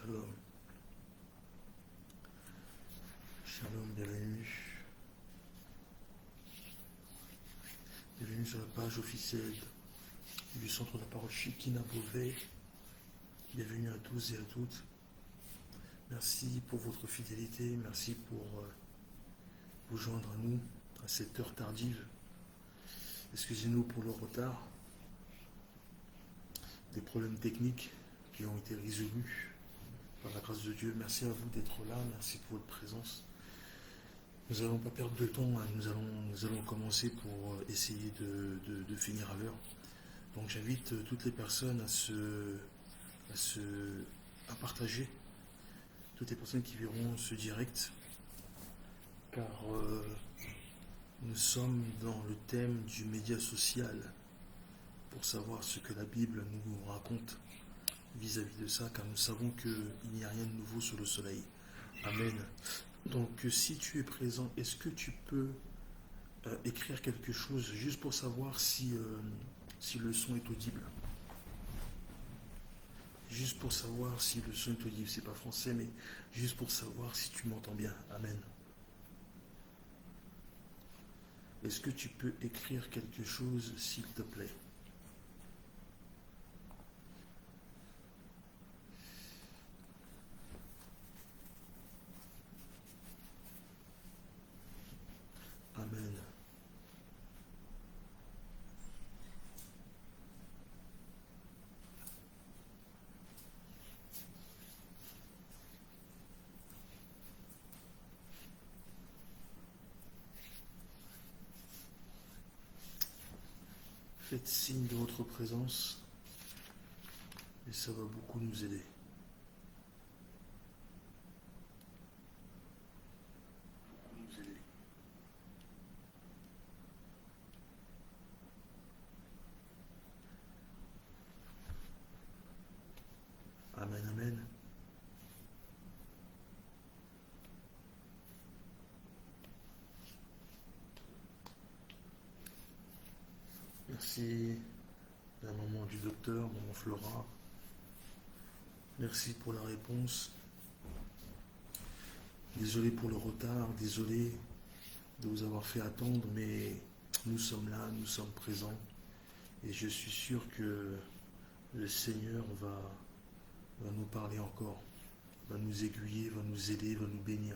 Shalom. Shalom, bienvenue. Bienvenue sur la page officielle du Centre de la Parole Shekinah Beauvais. Bienvenue à tous et à toutes. Merci pour votre fidélité. Merci pour vous joindre à nous à cette heure tardive. Excusez-nous pour le retard. Des problèmes techniques qui ont été résolus par la grâce de Dieu. Merci à vous d'être là. Merci pour votre présence. Nous n'allons pas perdre de temps, hein. Nous allons commencer pour essayer de finir à l'heure. Donc j'invite toutes les personnes à partager, toutes les personnes qui verront ce direct, car nous sommes dans le thème du média social, pour savoir ce que la Bible nous raconte vis-à-vis de ça, car nous savons qu'il n'y a rien de nouveau sous le soleil. Amen. Donc, si tu es présent, est-ce que tu peux écrire quelque chose juste pour savoir si le son est audible? Juste pour savoir si le son est audible. C'est pas français, mais juste pour savoir si tu m'entends bien. Amen. Est-ce que tu peux écrire quelque chose, s'il te plaît? Amen. Faites signe de votre présence et ça va beaucoup nous aider. Amen, amen. Merci la maman du docteur, maman Flora. Merci pour la réponse. Désolé pour le retard, désolé de vous avoir fait attendre, mais nous sommes là, nous sommes présents. Et je suis sûr que le Seigneur va nous parler encore, va nous aiguiller, va nous aider, va nous bénir.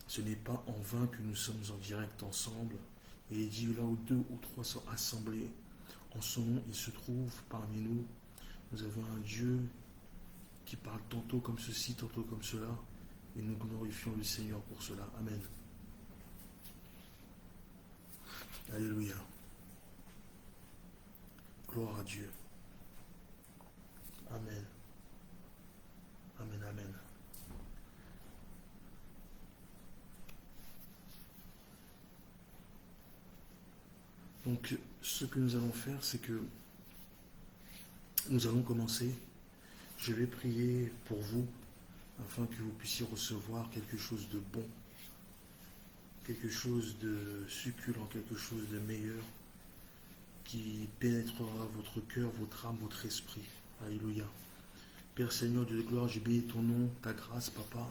Ce n'est pas en vain que nous sommes en direct ensemble. Et il dit là où 2 ou 3 sont assemblés, en son nom, il se trouve parmi nous. Nous avons un Dieu qui parle tantôt comme ceci, tantôt comme cela. Et nous glorifions le Seigneur pour cela. Amen. Alléluia. Gloire à Dieu. Amen. Amen, amen. Donc, ce que nous allons faire, c'est que nous allons commencer. Je vais prier pour vous, afin que vous puissiez recevoir quelque chose de bon, quelque chose de succulent, quelque chose de meilleur, qui pénétrera votre cœur, votre âme, votre esprit. Alléluia. Père Seigneur, Dieu de gloire, je bénis ton nom, ta grâce, Papa,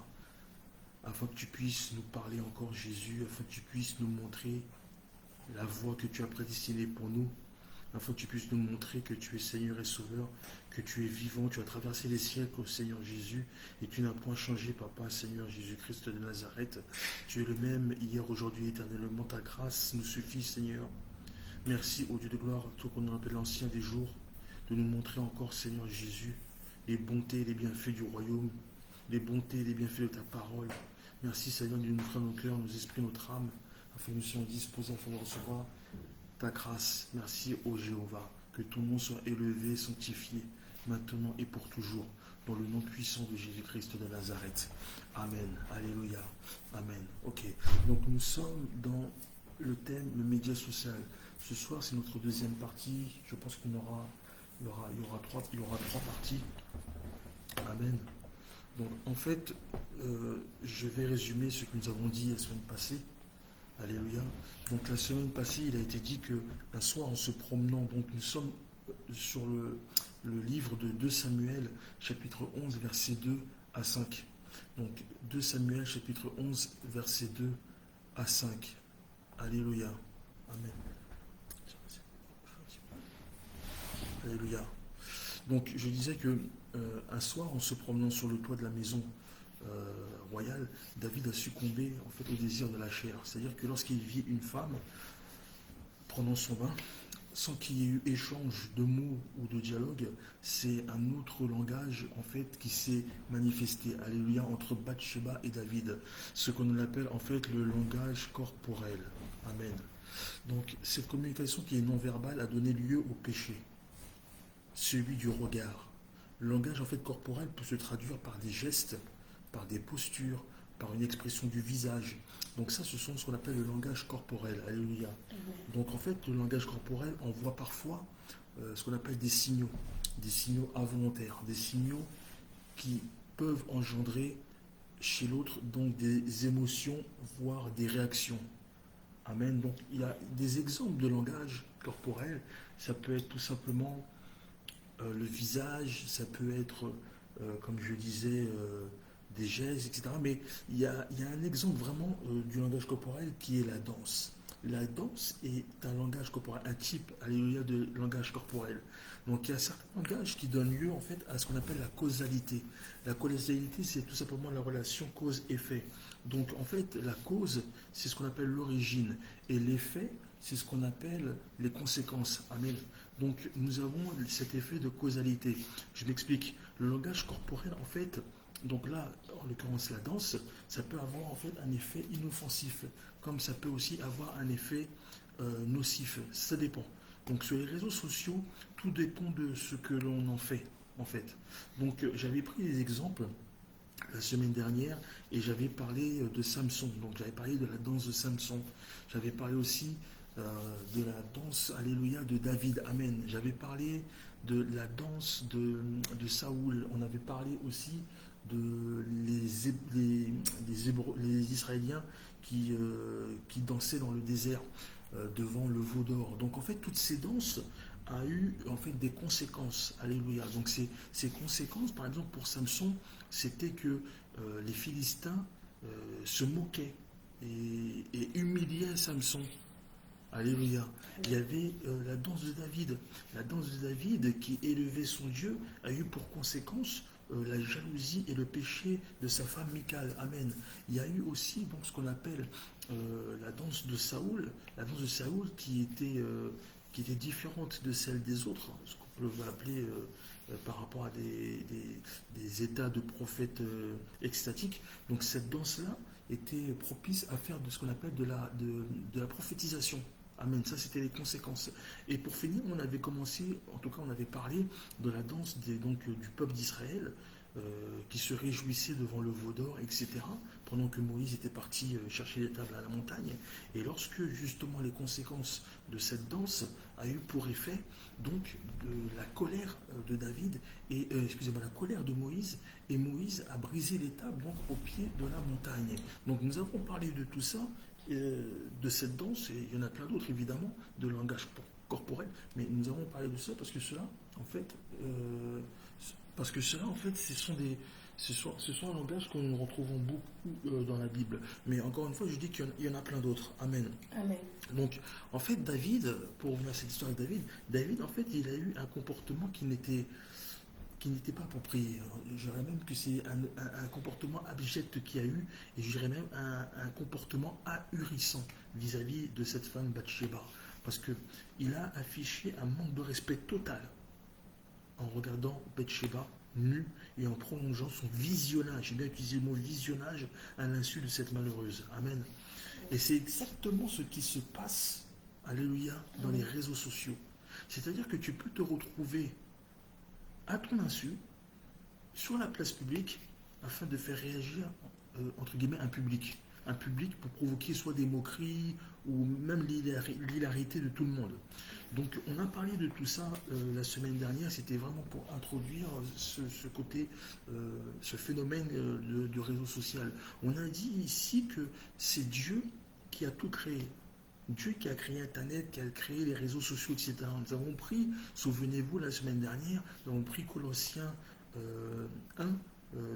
afin que tu puisses nous parler encore, Jésus, afin que tu puisses nous montrer la voie que tu as prédestinée pour nous, afin que tu puisses nous montrer que tu es Seigneur et Sauveur, que tu es vivant, tu as traversé les siècles, Seigneur Jésus, et tu n'as point changé, Papa, Seigneur Jésus-Christ de Nazareth. Tu es le même hier, aujourd'hui, éternellement. Ta grâce nous suffit, Seigneur. Merci, ô Dieu de gloire, toi qu'on appelle l'ancien des jours, de nous montrer encore, Seigneur Jésus, les bontés et les bienfaits du royaume, les bontés et les bienfaits de ta parole. Merci, Seigneur, de nous offrir nos cœurs, nos esprits, notre âme, afin que nous soyons disposés afin de recevoir ta grâce. Merci, ô Jéhovah, que ton nom soit élevé, sanctifié, maintenant et pour toujours, dans le nom puissant de Jésus-Christ de Nazareth. Amen. Alléluia. Amen. Ok. Donc nous sommes dans le thème, le média social. Ce soir, c'est notre deuxième partie. Je pense qu'il y aura trois parties. Amen. Donc en fait, je vais résumer ce que nous avons dit la semaine passée. Alléluia. Donc la semaine passée, il a été dit qu'un soir, en se promenant, donc nous sommes sur le livre de 2 Samuel, chapitre 11, versets 2 à 5. Donc 2 Samuel, chapitre 11, versets 2 à 5. Alléluia. Amen. Alléluia. Donc je disais que un soir, en se promenant sur le toit de la maison royale, David a succombé en fait au désir de la chair. C'est-à-dire que lorsqu'il vit une femme prenant son bain, sans qu'il y ait eu échange de mots ou de dialogue, c'est un autre langage en fait qui s'est manifesté, alléluia, entre Bathsheba et David, ce qu'on appelle en fait le langage corporel. Amen. Donc cette communication qui est non verbale a donné lieu au péché, celui du regard. Le langage en fait corporel peut se traduire par des gestes, par des postures, par une expression du visage. Donc ça, ce sont ce qu'on appelle le langage corporel. Alléluia. Donc en fait, le langage corporel envoie parfois ce qu'on appelle des signaux involontaires, des signaux qui peuvent engendrer chez l'autre donc des émotions, voire des réactions. Amen. Donc il y a des exemples de langage corporel. Ça peut être tout simplement le visage, ça peut être, comme je disais, des gestes, etc. Mais il y a un exemple vraiment du langage corporel qui est la danse. La danse est un langage corporel, un type, alléluia, de langage corporel. Donc il y a certains langages qui donnent lieu en fait à ce qu'on appelle la causalité. La causalité, c'est tout simplement la relation cause-effet. Donc en fait, la cause, c'est ce qu'on appelle l'origine. Et l'effet, c'est ce qu'on appelle les conséquences. Amen. Donc nous avons cet effet de causalité. Je m'explique. Le langage corporel, en fait, donc là, en l'occurrence la danse, ça peut avoir en fait un effet inoffensif, comme ça peut aussi avoir un effet nocif. Ça dépend. Donc sur les réseaux sociaux, tout dépend de ce que l'on en fait, en fait. Donc j'avais pris des exemples la semaine dernière et j'avais parlé de Samson. Donc j'avais parlé de la danse de Samson. J'avais parlé aussi de la danse, alléluia, de David, amen. J'avais parlé de la danse de Saoul. On avait parlé aussi de les Israéliens qui dansaient dans le désert devant le veau d'or. Donc en fait, toutes ces danses a eu en fait des conséquences. Alléluia. Donc ces conséquences, par exemple pour Samson, c'était que les Philistins se moquaient et humiliaient Samson. Alléluia. Il y avait la danse de David. La danse de David qui élevait son Dieu a eu pour conséquence la jalousie et le péché de sa femme Michal. Amen. Il y a eu aussi donc, ce qu'on appelle la danse de Saoul. La danse de Saoul qui était différente de celle des autres, ce qu'on peut appeler par rapport à des états de prophètes extatiques. Donc cette danse-là était propice à faire de ce qu'on appelle de la prophétisation. Amen, ça c'était les conséquences. Et pour finir, on avait commencé, en tout cas on avait parlé de la danse du peuple d'Israël qui se réjouissait devant le veau d'or, etc., pendant que Moïse était parti chercher les tables à la montagne. Et lorsque justement les conséquences de cette danse a eu pour effet donc de la colère de David et la colère de Moïse, et Moïse a brisé les tables donc au pied de la montagne. Donc nous avons parlé de tout ça, de cette danse, et il y en a plein d'autres évidemment, de langage corporel, mais nous avons parlé de ça parce que cela, en fait, ce sont un langage que nous retrouvons beaucoup dans la Bible. Mais encore une fois, je dis qu'il y en a plein d'autres. Amen. Amen. Donc, en fait, David, pour revenir à cette histoire de David, en fait, il a eu un comportement qui n'était pas approprié. Je dirais même que c'est un comportement abject qu'il y a eu, et je dirais même un comportement ahurissant vis-à-vis de cette femme Bathsheba. Parce qu'il a affiché un manque de respect total en regardant Bathsheba nue et en prolongeant son visionnage. J'ai bien utilisé le mot visionnage à l'insu de cette malheureuse. Amen. Et c'est exactement ce qui se passe, alléluia, dans les réseaux sociaux. C'est-à-dire que tu peux te retrouver à ton insu sur la place publique afin de faire réagir, entre guillemets, un public. Un public pour provoquer soit des moqueries ou même l'hilarité de tout le monde. Donc on a parlé de tout ça la semaine dernière, c'était vraiment pour introduire ce côté, ce phénomène du réseau social. On a dit ici que c'est Dieu qui a tout créé. Dieu qui a créé Internet, qui a créé les réseaux sociaux, etc. Nous avons pris, souvenez-vous, la semaine dernière, nous avons pris Colossiens 1,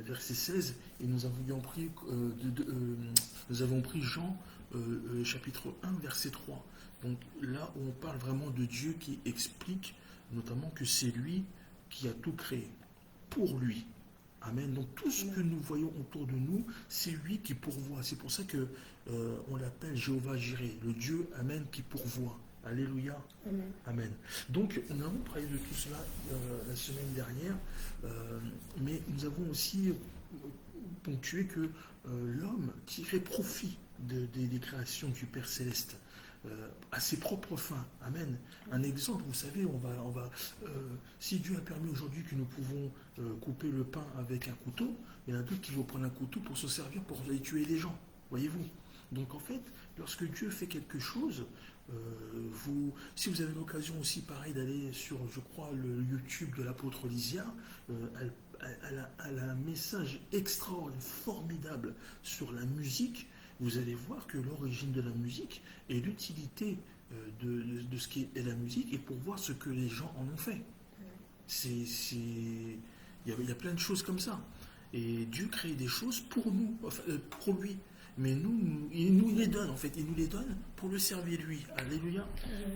verset 16, et nous avons pris Jean chapitre 1, verset 3. Donc là où on parle vraiment de Dieu qui explique notamment que c'est lui qui a tout créé, pour lui. Amen. Donc tout ce que nous voyons autour de nous, c'est lui qui pourvoit. C'est pour ça que on l'appelle Jéhovah Jireh, le Dieu, Amen, qui pourvoit. Alléluia. Amen. Amen. Donc nous avons parlé de tout cela la semaine dernière, mais nous avons aussi ponctué que l'homme tirait profit des créations du Père Céleste. À ses propres fins. Amen. Un exemple, vous savez, si Dieu a permis aujourd'hui que nous pouvons couper le pain avec un couteau, il y en a d'autres qui vont prendre un couteau pour se servir pour aller tuer les gens. Voyez-vous. Donc en fait, lorsque Dieu fait quelque chose, si vous avez l'occasion aussi, pareil, d'aller sur, je crois, le YouTube de l'apôtre Lysia, elle a un message extraordinaire, formidable sur la musique. Vous allez voir que l'origine de la musique et l'utilité de ce qu'est la musique et pour voir ce que les gens en ont fait. Il y a plein de choses comme ça. Et Dieu crée des choses pour nous, enfin, pour lui. Mais il nous les donne en fait. Il nous les donne pour le servir lui. Alléluia.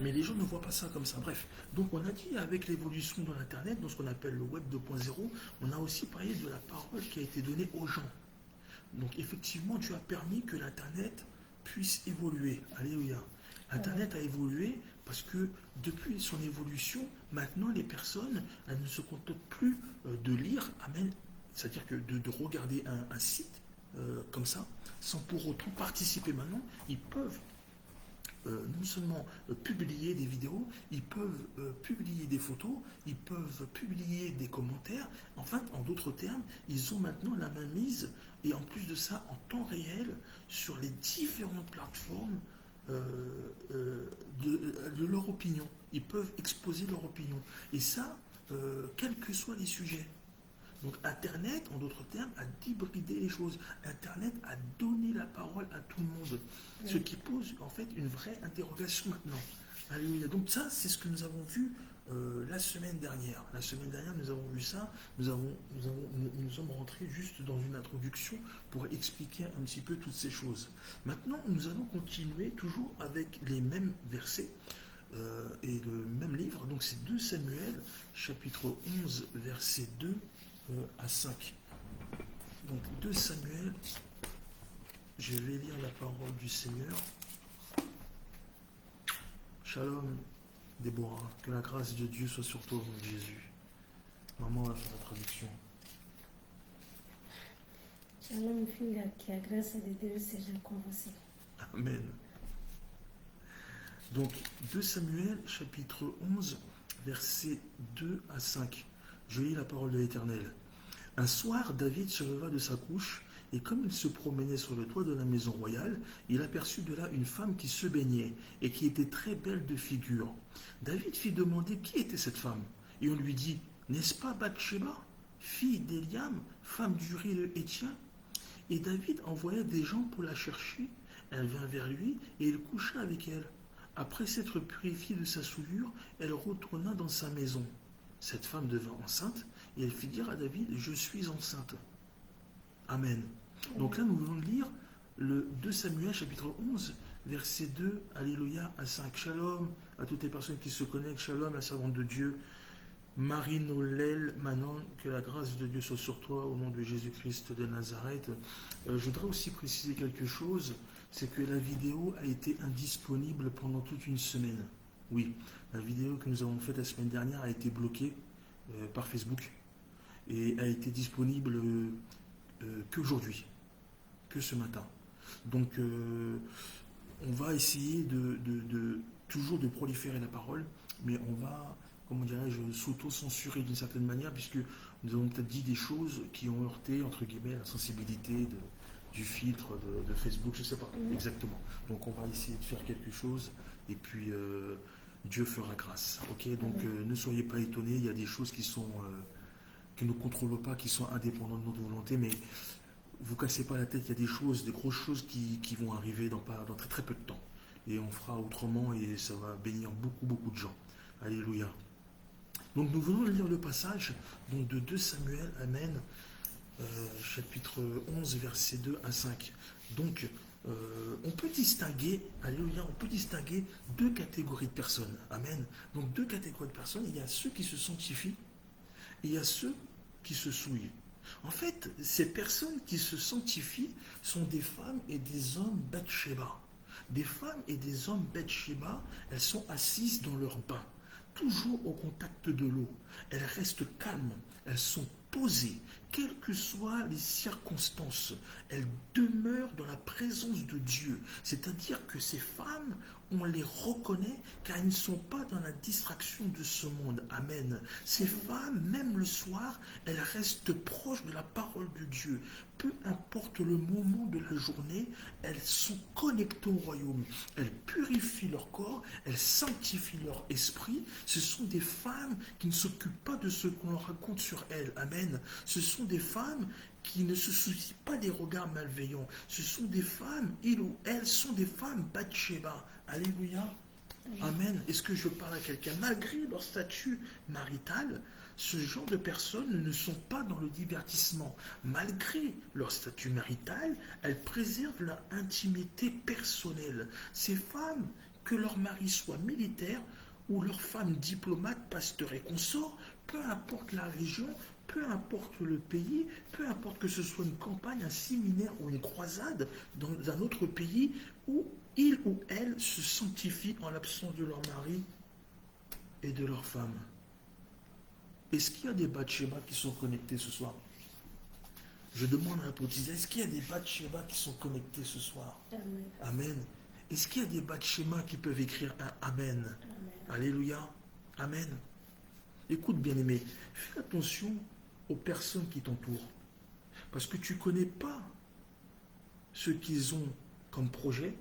Mais les gens ne voient pas ça comme ça. Bref. Donc on a dit avec l'évolution de l'Internet, dans ce qu'on appelle le Web 2.0, on a aussi parlé de la parole qui a été donnée aux gens. Donc effectivement, Dieu a permis que l'Internet puisse évoluer. Alléluia. Internet a évolué parce que depuis son évolution, maintenant les personnes, elles ne se contentent plus de lire, amen, c'est-à-dire que de regarder un site comme ça, sans pour autant participer. Maintenant, ils peuvent non seulement publier des vidéos, ils peuvent publier des photos, ils peuvent publier des commentaires. Enfin, en d'autres termes, ils ont maintenant la main mise, et en plus de ça, en temps réel, sur les différentes plateformes de leur opinion. Ils peuvent exposer leur opinion. Et ça, quels que soient les sujets. Donc Internet, en d'autres termes, a débridé les choses. Internet a donné la parole à tout le monde. Oui. Ce qui pose en fait une vraie interrogation maintenant. Alléluia. Donc ça, c'est ce que nous avons vu la semaine dernière. La semaine dernière, nous avons vu ça. Nous sommes rentrés juste dans une introduction pour expliquer un petit peu toutes ces choses. Maintenant, nous allons continuer toujours avec les mêmes versets et le même livre. Donc c'est 2 Samuel, chapitre 11, verset 2 à 5. Donc 2 Samuel, je vais lire la parole du Seigneur. Shalom, Déborah, que la grâce de Dieu soit sur toi, mon Jésus. Maman va faire la traduction. Shalom, filha, que a graça de Deus seja com você. Amen. Donc 2 Samuel, chapitre 11, versets 2 à 5. Je lis la parole de l'Éternel. Un soir, David se leva de sa couche, et comme il se promenait sur le toit de la maison royale, il aperçut de là une femme qui se baignait, et qui était très belle de figure. David fit demander qui était cette femme, et on lui dit, n'est-ce pas Bathsheba, fille d'Eliam, femme d'Uri le Héthien? Et David envoya des gens pour la chercher. Elle vint vers lui, et il coucha avec elle. Après s'être purifiée de sa souillure, elle retourna dans sa maison. Cette femme devint enceinte, et elle fit dire à David, je suis enceinte. Amen. Donc là, nous venons de lire le 2 Samuel, chapitre 11, verset 2, Alléluia, à 5. Shalom à toutes les personnes qui se connectent. Shalom, la servante de Dieu. Marie Nolel, Manon, que la grâce de Dieu soit sur toi, au nom de Jésus-Christ de Nazareth. Je voudrais aussi préciser quelque chose, c'est que la vidéo a été indisponible pendant toute une semaine. Oui, la vidéo que nous avons faite la semaine dernière a été bloquée par Facebook et a été disponible qu'aujourd'hui, que ce matin. Donc, on va essayer toujours de proliférer la parole, mais on va, comment dirais-je, s'auto-censurer d'une certaine manière, puisque nous avons peut-être dit des choses qui ont heurté, entre guillemets, la sensibilité du filtre de Facebook, je ne sais pas exactement. Donc, on va essayer de faire quelque chose, et puis Dieu fera grâce. Ok, donc ne soyez pas étonnés, il y a des choses qui sont que nous ne contrôlons pas, qui sont indépendantes de notre volonté, mais vous ne cassez pas la tête, il y a des choses, des grosses choses qui vont arriver dans très très peu de temps. et on fera autrement et ça va bénir beaucoup, beaucoup de gens. Alléluia. Donc nous venons de lire le passage donc, de 2 Samuel, Amen, chapitre 11, versets 2 à 5. Donc, on peut distinguer, alléluia, on peut distinguer 2 catégories de personnes. Amen. Donc 2 catégories de personnes. Il y a ceux qui se sanctifient et il y a ceux qui se souillent. En fait, ces personnes qui se sanctifient sont des femmes et des hommes Bathsheba. Des femmes et des hommes Bathsheba, elles sont assises dans leur bain, toujours au contact de l'eau. Elles restent calmes, elles sont posées, quelles que soient les circonstances. Elles demeurent dans la présence de Dieu. C'est-à-dire que ces femmes, on les reconnaît car elles ne sont pas dans la distraction de ce monde. Amen. Ces femmes, même le soir, elles restent proches de la parole de Dieu. Peu importe le moment de la journée, elles sont connectées au royaume. Elles purifient leur corps, elles sanctifient leur esprit. Ce sont des femmes qui ne s'occupent pas de ce qu'on leur raconte sur elles. Amen. Ce sont des femmes qui ne se soucient pas des regards malveillants. Ce sont des femmes, ils ou elles sont des femmes Bathsheba. Alléluia. Amen. Est-ce que je parle à quelqu'un? Malgré leur statut marital, ce genre de personnes ne sont pas dans le divertissement. Malgré leur statut marital, elles préservent leur intimité personnelle. Ces femmes, que leur mari soit militaire ou leur femme diplomate, pasteur et consort, peu importe la région, peu importe le pays, peu importe que ce soit une campagne, un séminaire ou une croisade dans un autre pays où ils ou elles se sanctifient en l'absence de leur mari et de leur femme. Est-ce qu'il y a des Bathsheba qui sont connectés ce soir? Je demande à l'apôtre, est-ce qu'il y a des Bathsheba qui sont connectés ce soir? Amen. Amen. Est-ce qu'il y a des Bathsheba qui peuvent écrire un Amen? Amen. Alléluia. Amen. Écoute, bien-aimé, fais attention aux personnes qui t'entourent. Parce que tu ne connais pas ce qu'ils ont comme projet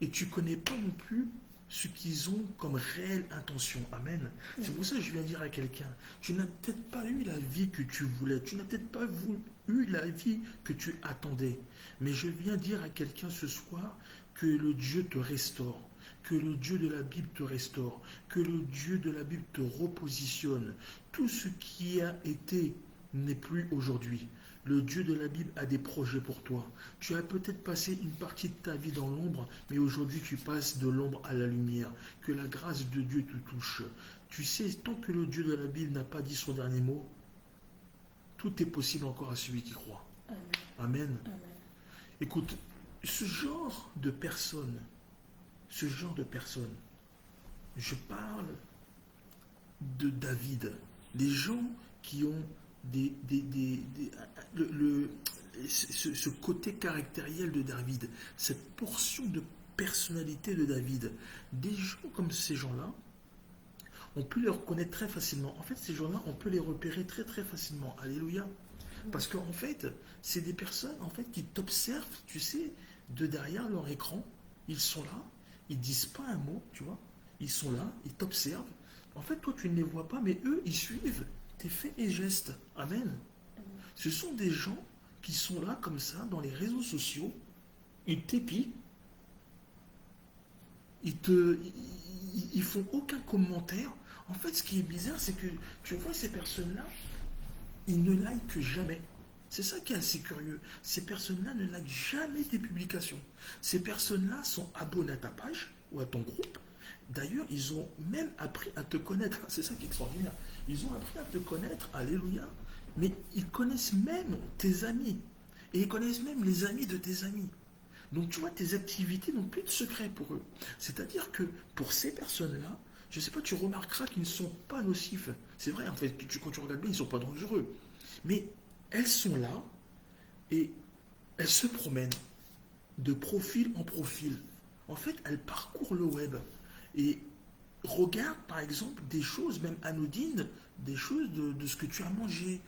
et tu ne connais pas non plus ce qu'ils ont comme réelle intention. Amen. C'est pour ça que je viens dire à quelqu'un, tu n'as peut-être pas eu la vie que tu voulais, tu n'as peut-être pas eu la vie que tu attendais. Mais je viens dire à quelqu'un ce soir que le Dieu te restaure, que le Dieu de la Bible te restaure, que le Dieu de la Bible te repositionne. Tout ce qui a été n'est plus aujourd'hui. Le Dieu de la Bible a des projets pour toi. Tu as peut-être passé une partie de ta vie dans l'ombre, mais aujourd'hui tu passes de l'ombre à la lumière. Que la grâce de Dieu te touche. Tu sais, tant que le Dieu de la Bible n'a pas dit son dernier mot, tout est possible encore à celui qui croit. Amen. Amen. Amen. Écoute, ce genre de personnes, je parle de David, des gens qui ont ce côté caractériel de David, cette portion de personnalité de David. Des gens comme ces gens-là, on peut les reconnaître très facilement. En fait, ces gens-là, on peut les repérer très très facilement. Alléluia. Parce qu'en fait, c'est des personnes en fait qui t'observent, tu sais, de derrière leur écran. Ils sont là, ils disent pas un mot, tu vois. Ils sont là, ils t'observent. En fait, toi, tu ne les vois pas, mais eux, ils suivent tes faits et gestes. Amen. Ce sont des gens qui sont là comme ça, dans les réseaux sociaux. Ils t'épient. Ils font aucun commentaire. En fait, ce qui est bizarre, c'est que tu vois ces personnes-là, ils ne likent jamais. C'est ça qui est assez curieux. Ces personnes-là ne likent jamais tes publications. Ces personnes-là sont abonnées à ta page ou à ton groupe. D'ailleurs, ils ont même appris à te connaître. C'est ça qui est extraordinaire. Ils ont appris à te connaître, alléluia. Mais ils connaissent même tes amis. Et ils connaissent même les amis de tes amis. Donc tu vois, tes activités n'ont plus de secret pour eux. C'est-à-dire que pour ces personnes-là, je ne sais pas, tu remarqueras qu'ils ne sont pas nocifs. C'est vrai, en fait, quand tu regardes bien, ils ne sont pas dangereux. Mais elles sont là et elles se promènent de profil en profil. En fait, elles parcourent le web et regardent, par exemple, des choses, même anodines, des choses de ce que tu as mangé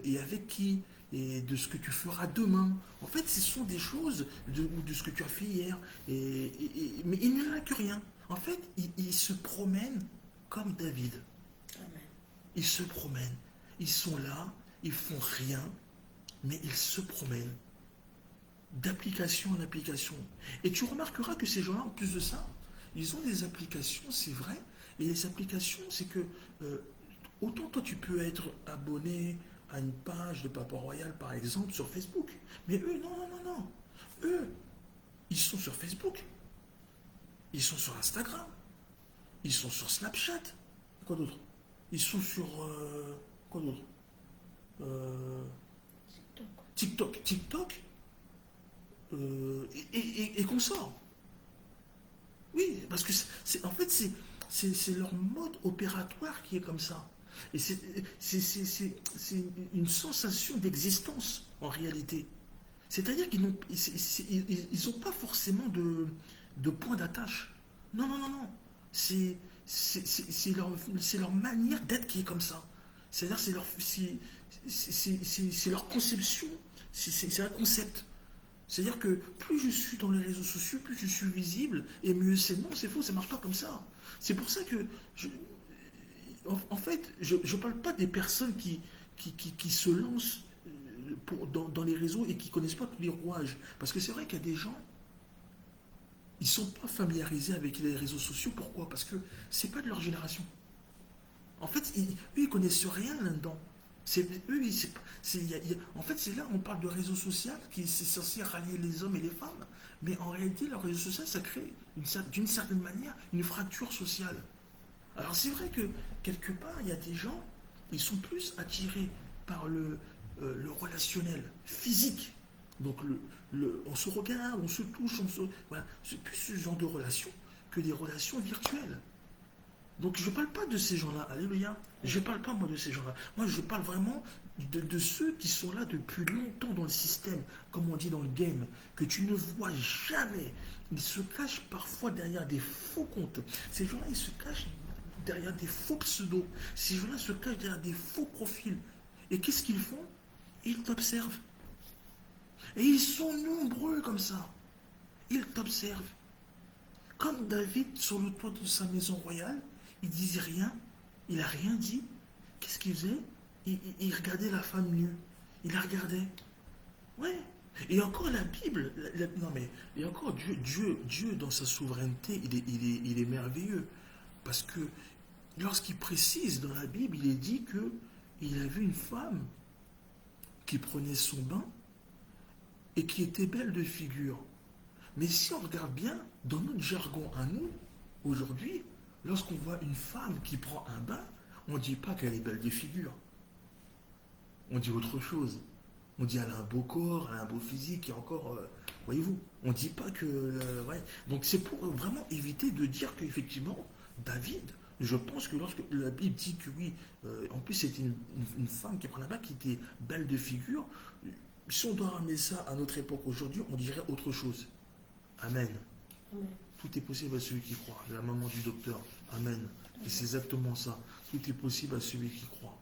et avec qui, et de ce que tu feras demain. En fait, ce sont des choses de ce que tu as fait hier. Mais ils ne lâchent rien. En fait, ils se promènent comme David. Amen. Ils se promènent. Ils sont là, ils font rien, mais ils se promènent. d'application en application. Et tu remarqueras que ces gens-là, en plus de ça, ils ont des applications, c'est vrai. Et les applications, c'est que autant toi tu peux être abonné à une page de Papa Royal, par exemple, sur Facebook. Mais eux, non, non, non, non. Eux, ils sont sur Facebook. Ils sont sur Instagram. Ils sont sur Snapchat. Quoi d'autre? Ils sont sur... quoi d'autre? TikTok. TikTok. Et qu'on sort. Oui, parce que en fait, c'est leur mode opératoire qui est comme ça. Et c'est une sensation d'existence, en réalité. C'est-à-dire qu'ils n'ont ils ont pas forcément de point d'attache. Non, non, non, non. C'est leur manière d'être qui est comme ça. C'est-à-dire c'est leur conception, c'est un concept. C'est-à-dire que plus je suis dans les réseaux sociaux, plus je suis visible, et mieux c'est. Non, c'est faux, ça marche pas comme ça. C'est pour ça que, en fait, je ne parle pas des personnes qui se lancent dans les réseaux et qui ne connaissent pas tous les rouages. Parce que c'est vrai qu'il y a des gens, ils ne sont pas familiarisés avec les réseaux sociaux. Pourquoi? Parce que c'est pas de leur génération. En fait, eux, ils connaissent rien là-dedans. En fait, c'est là où on parle de réseau social qui c'est censé rallier les hommes et les femmes. Mais en réalité, le réseau social, ça crée d'une certaine manière une fracture sociale. Alors c'est vrai que quelque part, il y a des gens, ils sont plus attirés par le relationnel physique. Donc on se regarde, on se touche, voilà. C'est plus ce genre de relation que des relations virtuelles. Donc je ne parle pas de ces gens-là, alléluia. Je ne parle pas moi de ces gens-là. Moi je parle vraiment de ceux qui sont là depuis longtemps dans le système, comme on dit dans le game, que tu ne vois jamais. Ils se cachent parfois derrière des faux comptes. Ces gens-là, ils se cachent derrière des faux pseudos. Ces gens-là se cachent derrière des faux profils. Et qu'est-ce qu'ils font? Ils t'observent. Et ils sont nombreux comme ça. Ils t'observent. Comme David sur le toit de sa maison royale, il disait rien, il n'a rien dit. Qu'est-ce qu'il faisait? Il regardait la femme nue. Il la regardait. Ouais. Et encore la Bible, non mais, et encore Dieu dans sa souveraineté, il est merveilleux. Parce que lorsqu'il précise dans la Bible, il est dit que il a vu une femme qui prenait son bain et qui était belle de figure. Mais si on regarde bien, dans notre jargon à nous, aujourd'hui, lorsqu'on voit une femme qui prend un bain, on ne dit pas qu'elle est belle de figure. On dit autre chose. On dit qu'elle a un beau corps, elle a un beau physique, et encore, voyez-vous, on ne dit pas que... ouais. Donc c'est pour vraiment éviter de dire qu'effectivement, David, je pense que lorsque la Bible dit que oui, en plus c'était une femme qui prenait un bain qui était belle de figure, si on doit ramener ça à notre époque aujourd'hui, on dirait autre chose. Amen. Amen. Tout est possible à celui qui croit. La maman du docteur. Amen. Et c'est exactement ça. Tout est possible à celui qui croit.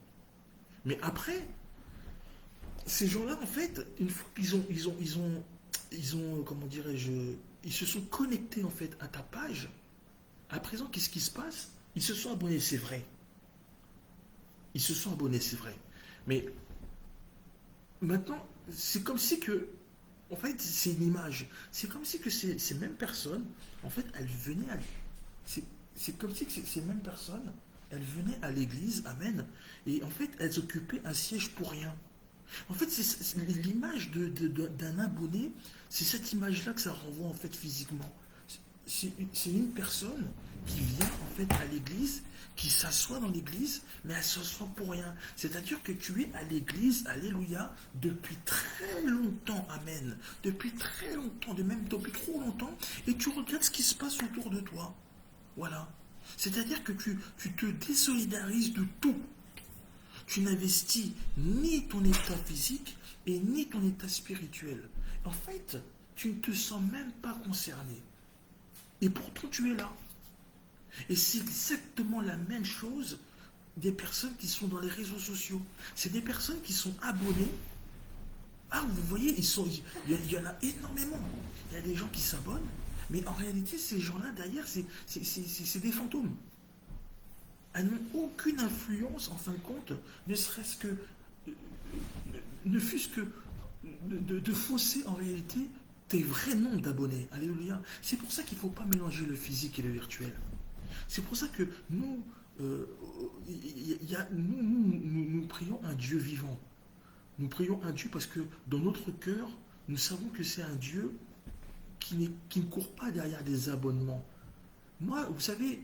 Mais après, ces gens-là, en fait, une fois qu'ils ont, comment dirais-je, ils se sont connectés en fait à ta page. À présent, qu'est-ce qui se passe? Ils se sont abonnés, c'est vrai. Ils se sont abonnés, c'est vrai. Mais maintenant, c'est comme si que en fait, c'est une image. C'est comme si que ces mêmes personnes, en fait, elles venaient à... C'est comme si que ces mêmes personnes, elles venaient à l'église, amen, et en fait, elles occupaient un siège pour rien. En fait, c'est l'image d'un abonné, c'est cette image-là que ça renvoie, en fait, physiquement. C'est une personne qui vient, en fait, à l'église, qui s'assoit dans l'église, mais elle s'assoit pour rien. C'est-à-dire que tu es à l'église, alléluia, depuis très longtemps, amen. Depuis très longtemps, même depuis trop longtemps, et tu regardes ce qui se passe autour de toi. Voilà. C'est-à-dire que tu te désolidarises de tout. Tu n'investis ni ton état physique et ni ton état spirituel. En fait, tu ne te sens même pas concerné. Et pourtant, tu es là. Et c'est exactement la même chose des personnes qui sont dans les réseaux sociaux. C'est des personnes qui sont abonnées. Ah, vous voyez, il y en a énormément. Il y a des gens qui s'abonnent, mais en réalité, ces gens-là, derrière, c'est des fantômes. Elles n'ont aucune influence, en fin de compte, ne fût-ce que de fausser, en réalité, tes vrais nombres d'abonnés. Alléluia. C'est pour ça qu'il ne faut pas mélanger le physique et le virtuel. C'est pour ça que nous, nous prions un Dieu vivant. Nous prions un Dieu parce que dans notre cœur, nous savons que c'est un Dieu qui ne court pas derrière des abonnements. Moi, vous savez,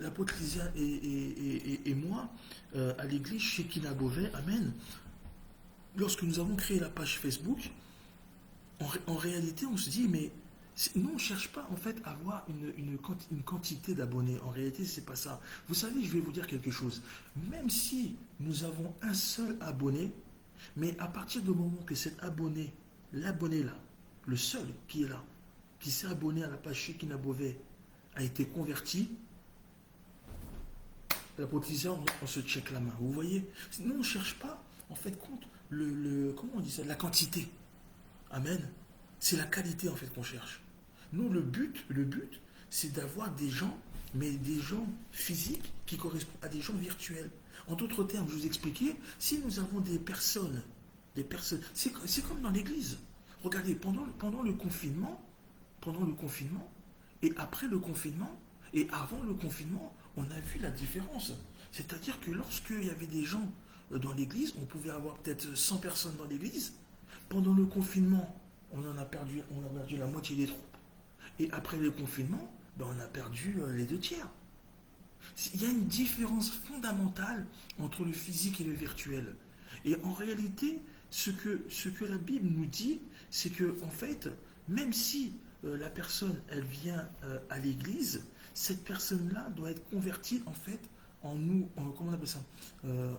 l'apôtre Lysia et moi, à l'église chez Kinabovet, Amen, lorsque nous avons créé la page Facebook, en réalité, on se dit, mais nous, on ne cherche pas en fait à avoir une quantité d'abonnés. En réalité, c'est pas ça. Vous savez, je vais vous dire quelque chose. Même si nous avons un seul abonné, mais à partir du moment que cet abonné, l'abonné là, le seul qui est là, qui s'est abonné à la page chez Kinabovet, a été converti, la potition, on se check la main. Vous voyez, nous, on ne cherche pas, en fait, compte comment on dit ça, la quantité. Amen. C'est la qualité, en fait, qu'on cherche. Nous, le but, c'est d'avoir des gens, mais des gens physiques qui correspondent à des gens virtuels. En d'autres termes, je vous expliquais, si nous avons des personnes, c'est comme dans l'église. Regardez, pendant le confinement, et après le confinement, et avant le confinement, on a vu la différence. C'est-à-dire que lorsqu'il y avait des gens dans l'église, on pouvait avoir peut-être 100 personnes dans l'église. Pendant le confinement, on a perdu la moitié des troupes. Et après le confinement, on a perdu les 2 tiers. Il y a une différence fondamentale entre le physique et le virtuel. Et en réalité, ce que la Bible nous dit, c'est que, en fait, même si la personne, elle vient à l'église, cette personne-là doit être convertie, en fait, comment on appelle ça,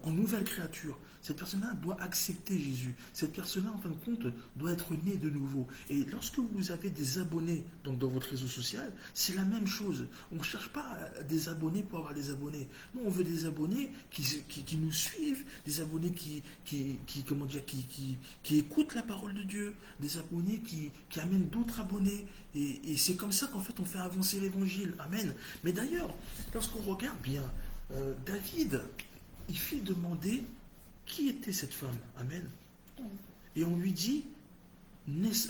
en nouvelle créature. Cette personne-là doit accepter Jésus. Cette personne-là, en fin de compte, doit être née de nouveau. Et lorsque vous avez des abonnés donc dans votre réseau social, c'est la même chose. On ne cherche pas des abonnés pour avoir des abonnés. Nous, on veut des abonnés qui nous suivent, des abonnés qui écoutent la parole de Dieu, des abonnés qui amènent d'autres abonnés. Et c'est comme ça qu'en fait, on fait avancer l'évangile. Amen. Mais d'ailleurs, lorsqu'on regarde bien, David, il fit demander qui était cette femme. Amen. Et on lui dit,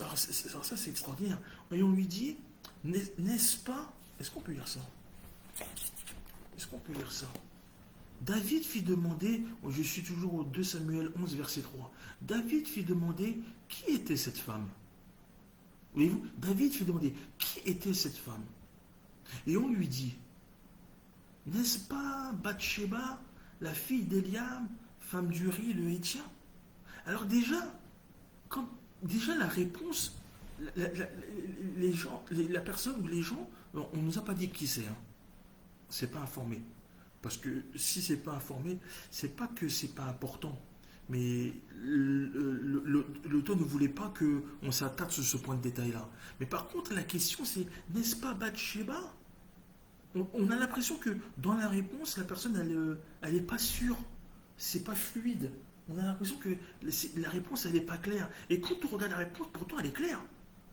alors ça c'est extraordinaire, et on lui dit, n'est-ce pas, est-ce qu'on peut lire ça? Est-ce qu'on peut lire ça? David fit demander, je suis toujours au 2 Samuel 11, verset 3, David fit demander qui était cette femme. Voyez-vous, David fit demander qui était cette femme. Et on lui dit, n'est-ce pas Bathsheba, la fille d'Eliam, femme d'Uri le Héthien? Alors déjà la réponse, la personne ou les gens, on ne nous a pas dit qui c'est. Hein. C'est pas informé. Parce que si c'est pas informé, c'est pas que c'est pas important. Mais l'auteur ne voulait pas qu'on s'attarde sur ce point de détail-là. Mais par contre, la question c'est, n'est-ce pas Bathsheba? On a l'impression que dans la réponse, la personne, elle n'est pas sûre. C'est pas fluide. On a l'impression que la réponse, elle n'est pas claire. Et quand on regarde la réponse, pourtant, elle est claire.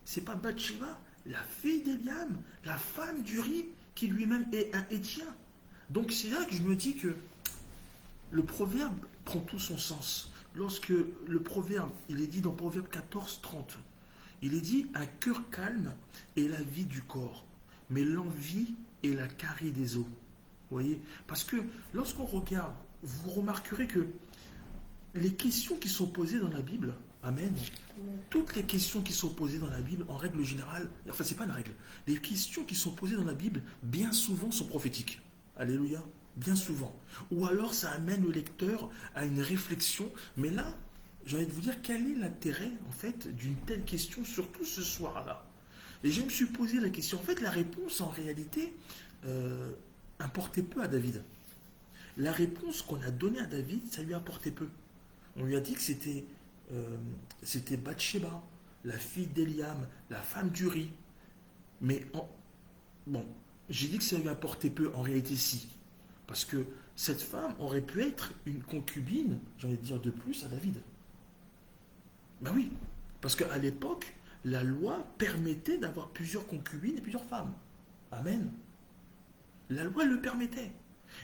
C'est pas Bathsheba, la fille d'Eliam, la femme d'Uri, qui lui-même est un Héthien. Donc c'est là que je me dis que le proverbe prend tout son sens. Lorsque le proverbe, il est dit dans Proverbe 14, 30, il est dit, un cœur calme est la vie du corps, mais l'envie est la carie des os. Vous voyez? Parce que lorsqu'on regarde, vous remarquerez que les questions qui sont posées dans la Bible, amen, toutes les questions qui sont posées dans la Bible, en règle générale, enfin c'est pas une règle, les questions qui sont posées dans la Bible, bien souvent sont prophétiques. Alléluia, bien souvent. Ou alors ça amène le lecteur à une réflexion, mais là, j'ai envie de vous dire, quel est l'intérêt, en fait, d'une telle question, surtout ce soir-là? Et je me suis posé la question. En fait, la réponse, en réalité, importait peu à David. La réponse qu'on a donnée à David, ça lui apportait peu. On lui a dit que c'était Bathsheba, la fille d'Eliam, la femme d'Uri. Mais, bon, j'ai dit que ça lui apportait peu, en réalité, si. Parce que cette femme aurait pu être une concubine, j'ai envie de dire, de plus à David. Ben oui, parce qu'à l'époque, la loi permettait d'avoir plusieurs concubines et plusieurs femmes. Amen. La loi le permettait.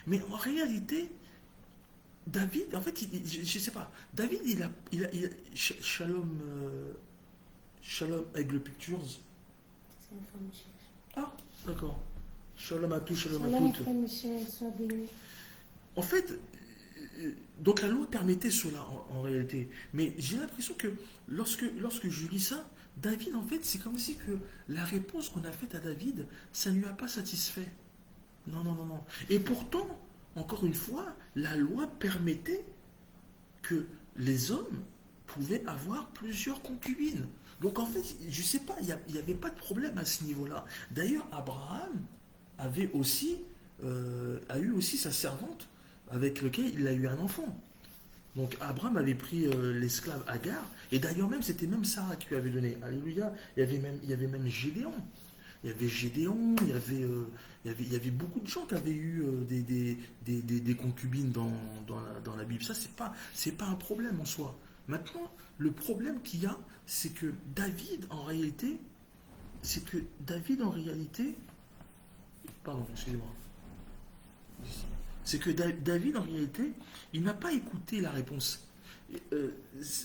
Mais en réalité, David, en fait, je ne sais pas, David, il a Shalom, Shalom Aigle Pictures. C'est une femme chère. Ah, d'accord. Shalom à tous, shalom à Shalom, toutes. frère Michel, sois béni. En fait, donc la loi permettait cela en réalité. Mais j'ai l'impression que lorsque je lis ça, David, en fait, c'est comme si que la réponse qu'on a faite à David, ça ne lui a pas satisfait. Non, non, non, non. Et pourtant, encore une fois, la loi permettait que les hommes pouvaient avoir plusieurs concubines. Donc en fait, je ne sais pas, il n'y avait pas de problème à ce niveau-là. D'ailleurs, Abraham a eu aussi sa servante avec laquelle il a eu un enfant. Donc Abraham avait pris l'esclave Agar, et d'ailleurs même, c'était même Sarah qui lui avait donné. Alléluia, il y avait même Gédéon. Il y avait Gédéon, il y avait beaucoup de gens qui avaient eu des concubines dans la Bible. Ça, c'est pas un problème en soi. Maintenant, le problème qu'il y a, c'est que David, en réalité, pardon, excusez-moi, c'est que David, en réalité, il n'a pas écouté la réponse.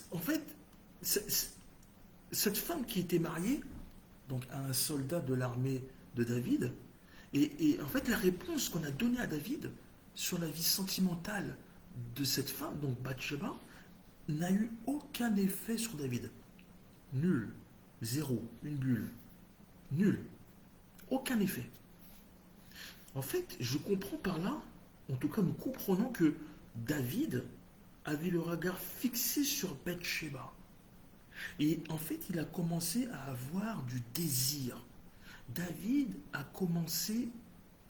En fait, cette femme qui était mariée, donc à un soldat de l'armée de David, et en fait, la réponse qu'on a donnée à David sur la vie sentimentale de cette femme, donc Bathsheba, n'a eu aucun effet sur David. Nul. Zéro. Une bulle. Nul. Aucun effet. En fait, je comprends par là, en tout cas nous comprenons que David avait le regard fixé sur Bathsheba. Et en fait, il a commencé à avoir du désir. David a commencé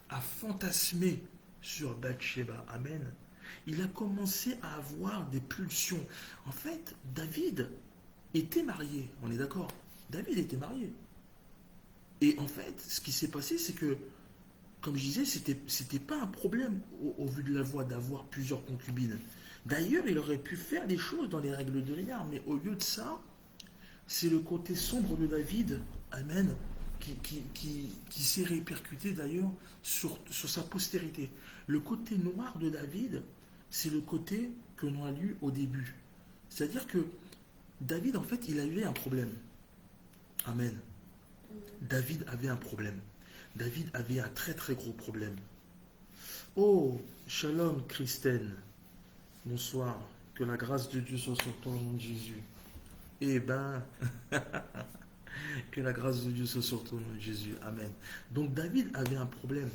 à fantasmer sur Bathsheba. Amen. Il a commencé à avoir des pulsions. En fait, David était marié. On est d'accord? David était marié. Et en fait, ce qui s'est passé, c'est que, comme je disais, c'était pas un problème au vu de la voix d'avoir plusieurs concubines. D'ailleurs, il aurait pu faire des choses dans les règles de l'art, mais au lieu de ça, c'est le côté sombre de David, amen, qui s'est répercuté d'ailleurs sur sa postérité. Le côté noir de David, c'est le côté que l'on a lu au début. C'est-à-dire que David, en fait, il avait un problème. Amen. David avait un problème. David avait un très très gros problème. Oh, shalom Christine. Bonsoir. Que la grâce de Dieu soit sur toi au nom de Jésus. Eh ben, que la grâce de Dieu soit sur toi au nom de Jésus. Amen. Donc David avait un problème.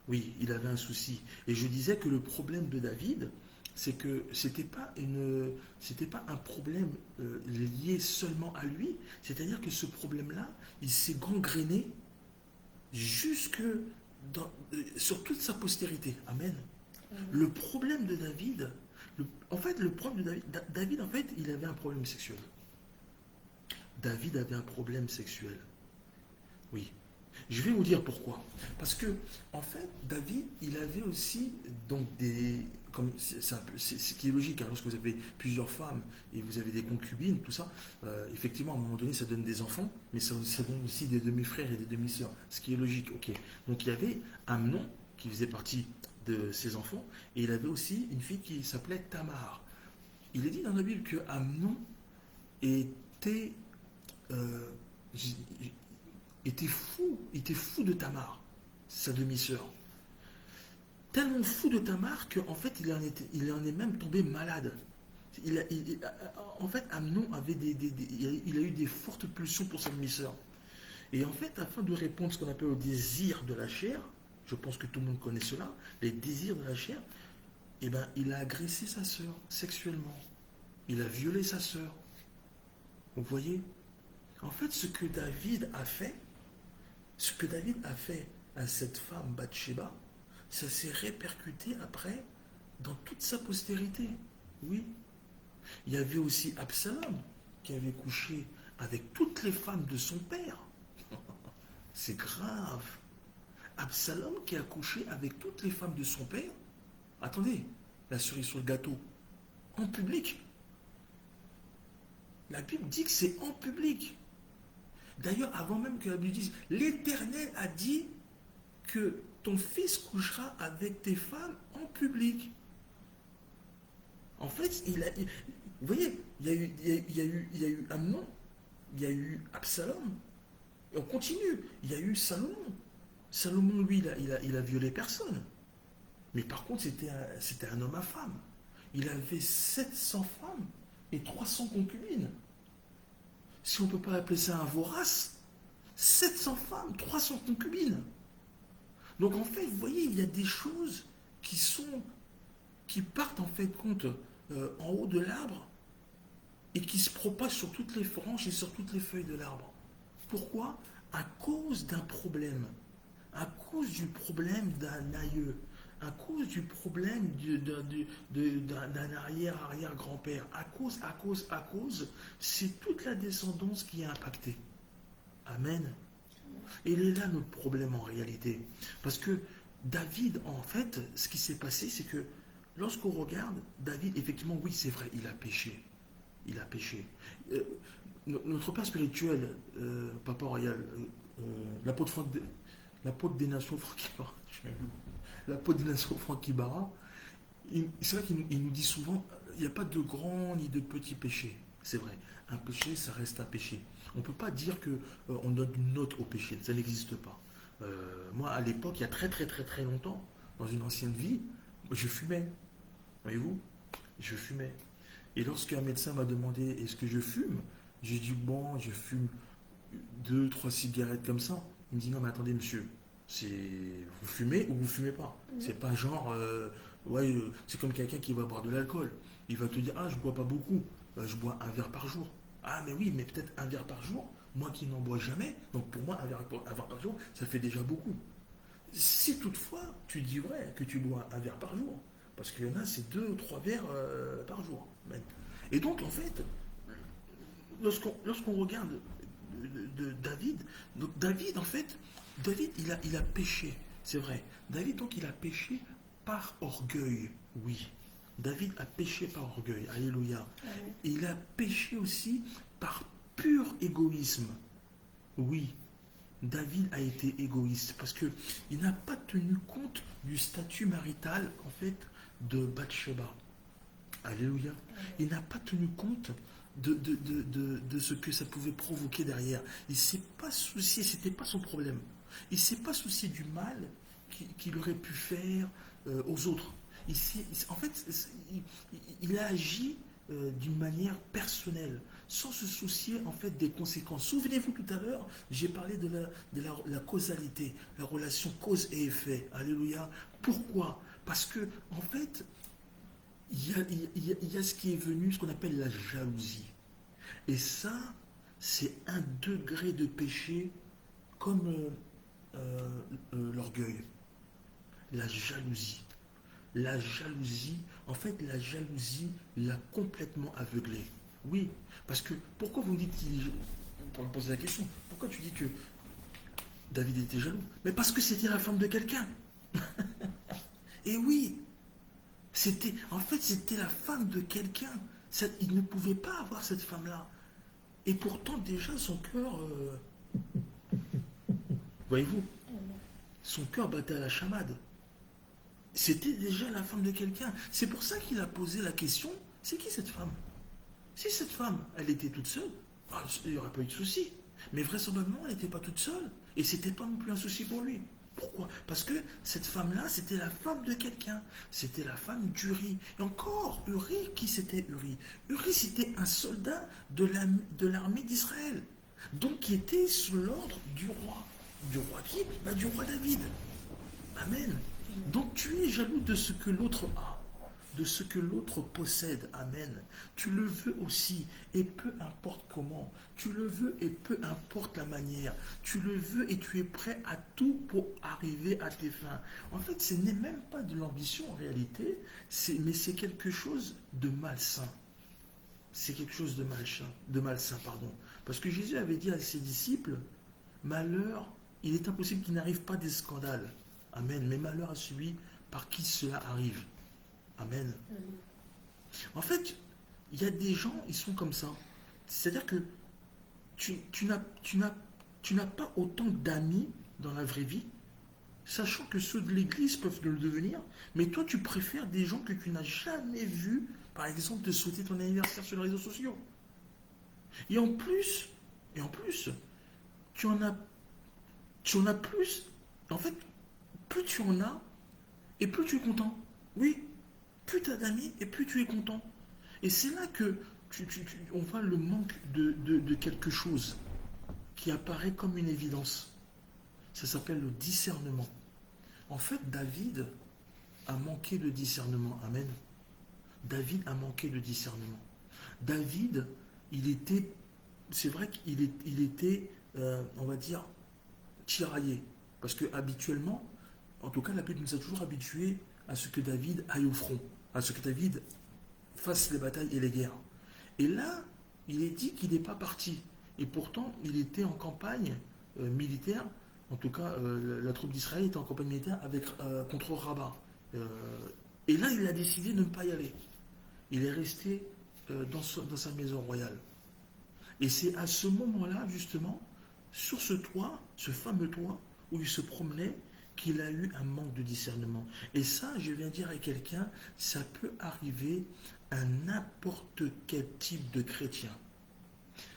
Oui, il avait un souci. Et je disais que le problème de David, c'est que c'était pas un problème lié seulement à lui. C'est-à-dire que ce problème-là, il s'est gangréné jusque sur toute sa postérité. Amen. Le problème de David, en fait, le problème de David, en fait, il avait un problème sexuel. David avait un problème sexuel. Oui. Je vais vous dire pourquoi. Parce que, en fait, David, il avait aussi donc ce qui est logique, hein, lorsque vous avez plusieurs femmes et vous avez des concubines, tout ça, effectivement, à un moment donné, ça donne des enfants, mais ça donne aussi des demi-frères et des demi-sœurs, ce qui est logique, ok. Donc il y avait Amnon qui faisait partie de ses enfants, et il avait aussi une fille qui s'appelait Tamar. Il est dit dans la Bible que Amnon était était fou de Tamar, sa demi-sœur. Tellement fou de Tamar qu'en fait, il en est même tombé malade. En fait, Amnon il a eu des fortes pulsions pour sa demi-sœur. Et en fait, afin de répondre à ce qu'on appelle au désir de la chair, je pense que tout le monde connaît cela, les désirs de la chair, eh ben, il a agressé sa sœur sexuellement. Il a violé sa sœur. Vous voyez? En fait, ce que David a fait à cette femme Bathsheba, ça s'est répercuté après dans toute sa postérité. Oui. Il y avait aussi Absalom qui avait couché avec toutes les femmes de son père. C'est grave. Absalom qui a couché avec toutes les femmes de son père. Attendez, la cerise sur le gâteau. En public. La Bible dit que c'est en public. D'ailleurs, avant même que la Bible dise, l'Éternel a dit que ton fils couchera avec tes femmes en public. En fait, vous voyez, il y a eu Amnon, il y a eu Absalom. Et on continue. Il y a eu Salomon. Salomon, lui, il a violé personne. Mais par contre, c'était un homme à femme. Il avait 700 femmes et 300 concubines. Si on ne peut pas appeler ça un vorace, 700 femmes, 300 concubines. Donc en fait, vous voyez, il y a des choses qui partent en fait compte en haut de l'arbre et qui se propagent sur toutes les branches et sur toutes les feuilles de l'arbre. Pourquoi? À cause d'un problème, à cause du problème d'un aïeux, à cause du problème d'un arrière-arrière-grand-père, à cause, c'est toute la descendance qui est impactée. Amen. Et il est là notre problème en réalité. Parce que David, en fait, ce qui s'est passé, c'est que lorsqu'on regarde, David, effectivement, oui, c'est vrai, il a péché. Il a péché. Notre père spirituel, Papa Royal, l'apôtre des nations Franck Ibarra, l'apôtre des nations Franck Ibarra, c'est vrai qu'il nous dit souvent, il n'y a pas de grand ni de petit péché. C'est vrai, un péché, ça reste un péché. On ne peut pas dire qu'on donne une note au péché, ça n'existe pas. Moi, à l'époque, il y a très très très très longtemps, dans une ancienne vie, je fumais. Voyez-vous, je fumais. Et lorsqu'un médecin m'a demandé est-ce que je fume, j'ai dit bon, je fume 2, 3 cigarettes comme ça. Il me dit non mais attendez monsieur, vous fumez ou vous fumez pas. C'est pas genre c'est comme quelqu'un qui va boire de l'alcool. Il va te dire ah je bois pas beaucoup, je bois un verre par jour. Ah mais oui mais peut-être un verre par jour. Moi qui n'en bois jamais, donc pour moi un verre par jour ça fait déjà beaucoup. Si toutefois tu dis vrai que tu bois un verre par jour, parce qu'il y en a c'est 2 ou 3 verres par jour. Et donc en fait lorsqu'on regarde de David, donc David en fait, David il a péché, c'est vrai. David donc il a péché par orgueil, oui. David a péché par orgueil, alléluia. Et il a péché aussi par pur égoïsme, oui. David a été égoïste parce que il n'a pas tenu compte du statut marital en fait de Bathsheba. Alléluia. Il n'a pas tenu compte de ce que ça pouvait provoquer derrière. Il ne s'est pas soucié, ce n'était pas son problème. Il ne s'est pas soucié du mal qu'il aurait pu faire aux autres. En fait, il a agi d'une manière personnelle, sans se soucier en fait des conséquences. Souvenez-vous tout à l'heure, j'ai parlé de la causalité, la relation cause et effet. Alléluia. Pourquoi? Parce que en fait, il y a ce qui est venu, ce qu'on appelle la jalousie. Et ça, c'est un degré de péché comme l'orgueil. La jalousie. La jalousie, en fait, la jalousie l'a complètement aveuglé. Oui, parce que, pourquoi vous me dites pour me poser la question, pourquoi tu dis que David était jaloux? Mais parce que c'était la femme de quelqu'un. Et oui, c'était la femme de quelqu'un. Il ne pouvait pas avoir cette femme-là. Et pourtant, déjà, son cœur... voyez-vous, son cœur battait à la chamade. C'était déjà la femme de quelqu'un. C'est pour ça qu'il a posé la question, c'est qui cette femme? Si cette femme, elle était toute seule, il n'y aurait pas eu de souci. Mais vraisemblablement, elle n'était pas toute seule. Et ce n'était pas non plus un souci pour lui. Pourquoi? Parce que cette femme-là, c'était la femme de quelqu'un. C'était la femme d'Uri. Et encore, Uri, qui c'était Uri? Uri, c'était un soldat de l'armée d'Israël. Donc, qui était sous l'ordre du roi. Du roi qui? Du roi David. Amen. Donc, tu es jaloux de ce que l'autre a, de ce que l'autre possède. Amen. Tu le veux aussi, et peu importe comment. Tu le veux et peu importe la manière. Tu le veux et tu es prêt à tout pour arriver à tes fins. En fait, ce n'est même pas de l'ambition en réalité, mais c'est quelque chose de malsain. C'est quelque chose de malsain, pardon. Parce que Jésus avait dit à ses disciples, malheur, il est impossible qu'il n'arrive pas des scandales. Amen. Mais malheur à celui par qui cela arrive. Amen. En fait, il y a des gens, ils sont comme ça. C'est-à-dire que tu n'as pas autant d'amis dans la vraie vie, sachant que ceux de l'église peuvent le devenir, mais toi, tu préfères des gens que tu n'as jamais vus, par exemple, te souhaiter ton anniversaire sur les réseaux sociaux. Et en plus, Et en plus, tu en as, tu en as plus. En fait, plus tu en as, et plus tu es content. Oui, plus tu as d'amis, et plus tu es content. Et c'est là que on voit le manque de quelque chose qui apparaît comme une évidence. Ça s'appelle le discernement. En fait, David a manqué de discernement. Amen. David a manqué de discernement. David, c'est vrai qu'il était, on va dire, tiraillé. Parce que habituellement, en tout cas, la Bible nous a toujours habitués à ce que David aille au front, à ce que David fasse les batailles et les guerres. Et là, il est dit qu'il n'est pas parti. Et pourtant, il était en campagne militaire. En tout cas, la troupe d'Israël était en campagne militaire contre Rabat. Euh, et là, il a décidé de ne pas y aller. Il est resté dans sa maison royale. Et c'est à ce moment-là, justement, sur ce toit, ce fameux toit, où il se promenait, qu'il a eu un manque de discernement. Et ça, je viens dire à quelqu'un, ça peut arriver à n'importe quel type de chrétien.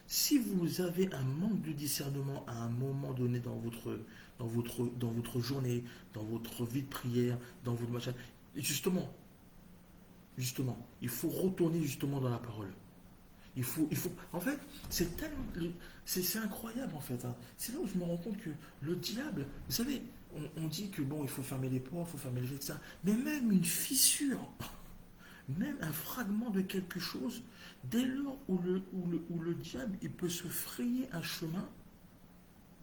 Si vous avez un manque de discernement à un moment donné dans votre journée, dans votre vie de prière, dans votre machin, justement, il faut retourner justement dans la parole. En fait, c'est incroyable en fait. Hein. C'est là où je me rends compte que le diable, vous savez, on dit que bon, il faut fermer les portes, il faut fermer les fenêtres, ça. Mais même une fissure, même un fragment de quelque chose, dès lors où le diable, il peut se frayer un chemin,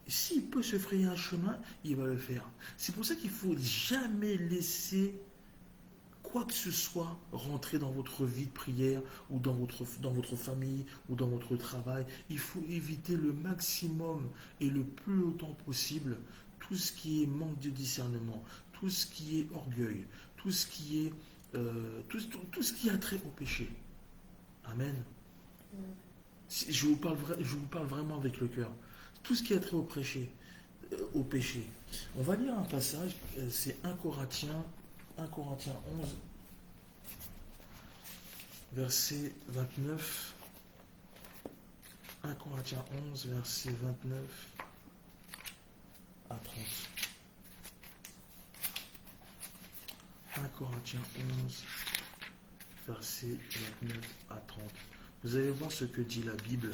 s'il peut se frayer un chemin, il va le faire. C'est pour ça qu'il faut jamais laisser quoi que ce soit rentrer dans votre vie de prière ou dans votre famille ou dans votre travail. Il faut éviter le maximum et le plus longtemps possible tout ce qui est manque de discernement, tout ce qui est orgueil, tout ce qui est tout ce qui a trait au péché. Amen. Je vous parle vraiment avec le cœur. Tout ce qui a trait au péché. On va lire un passage, c'est 1 Corinthiens 11, verset 29. 1 Corinthiens 11, verset 29 à 30. 1 Corinthiens 11, verset 29 à 30. Vous allez voir ce que dit la Bible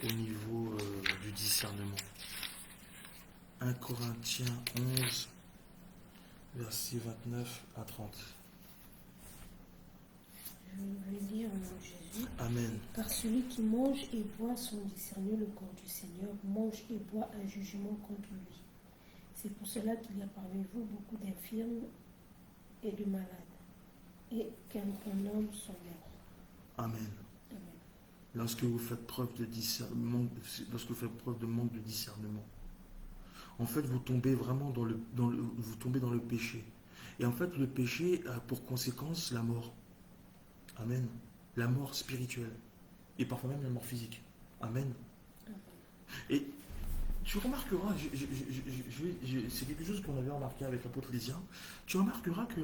au niveau du discernement. 1 Corinthiens 11, verset 29 à 30. Je vais lire au nom de Jésus. Amen. Car celui qui mange et boit sans discerner le corps du Seigneur mange et boit un jugement contre lui. C'est pour cela qu'il y a parmi vous beaucoup d'infirmes et de malades, et qu'un homme sont morts. Amen. Amen. Lorsque vous faites preuve de discernement, lorsque vous faites preuve de manque de discernement, en fait, vous tombez vraiment vous tombez dans le péché. Et en fait, le péché a pour conséquence la mort. Amen. La mort spirituelle. Et parfois même la mort physique. Amen. Amen. Et tu remarqueras, c'est quelque chose qu'on avait remarqué avec l'apôtre Lysien, tu remarqueras que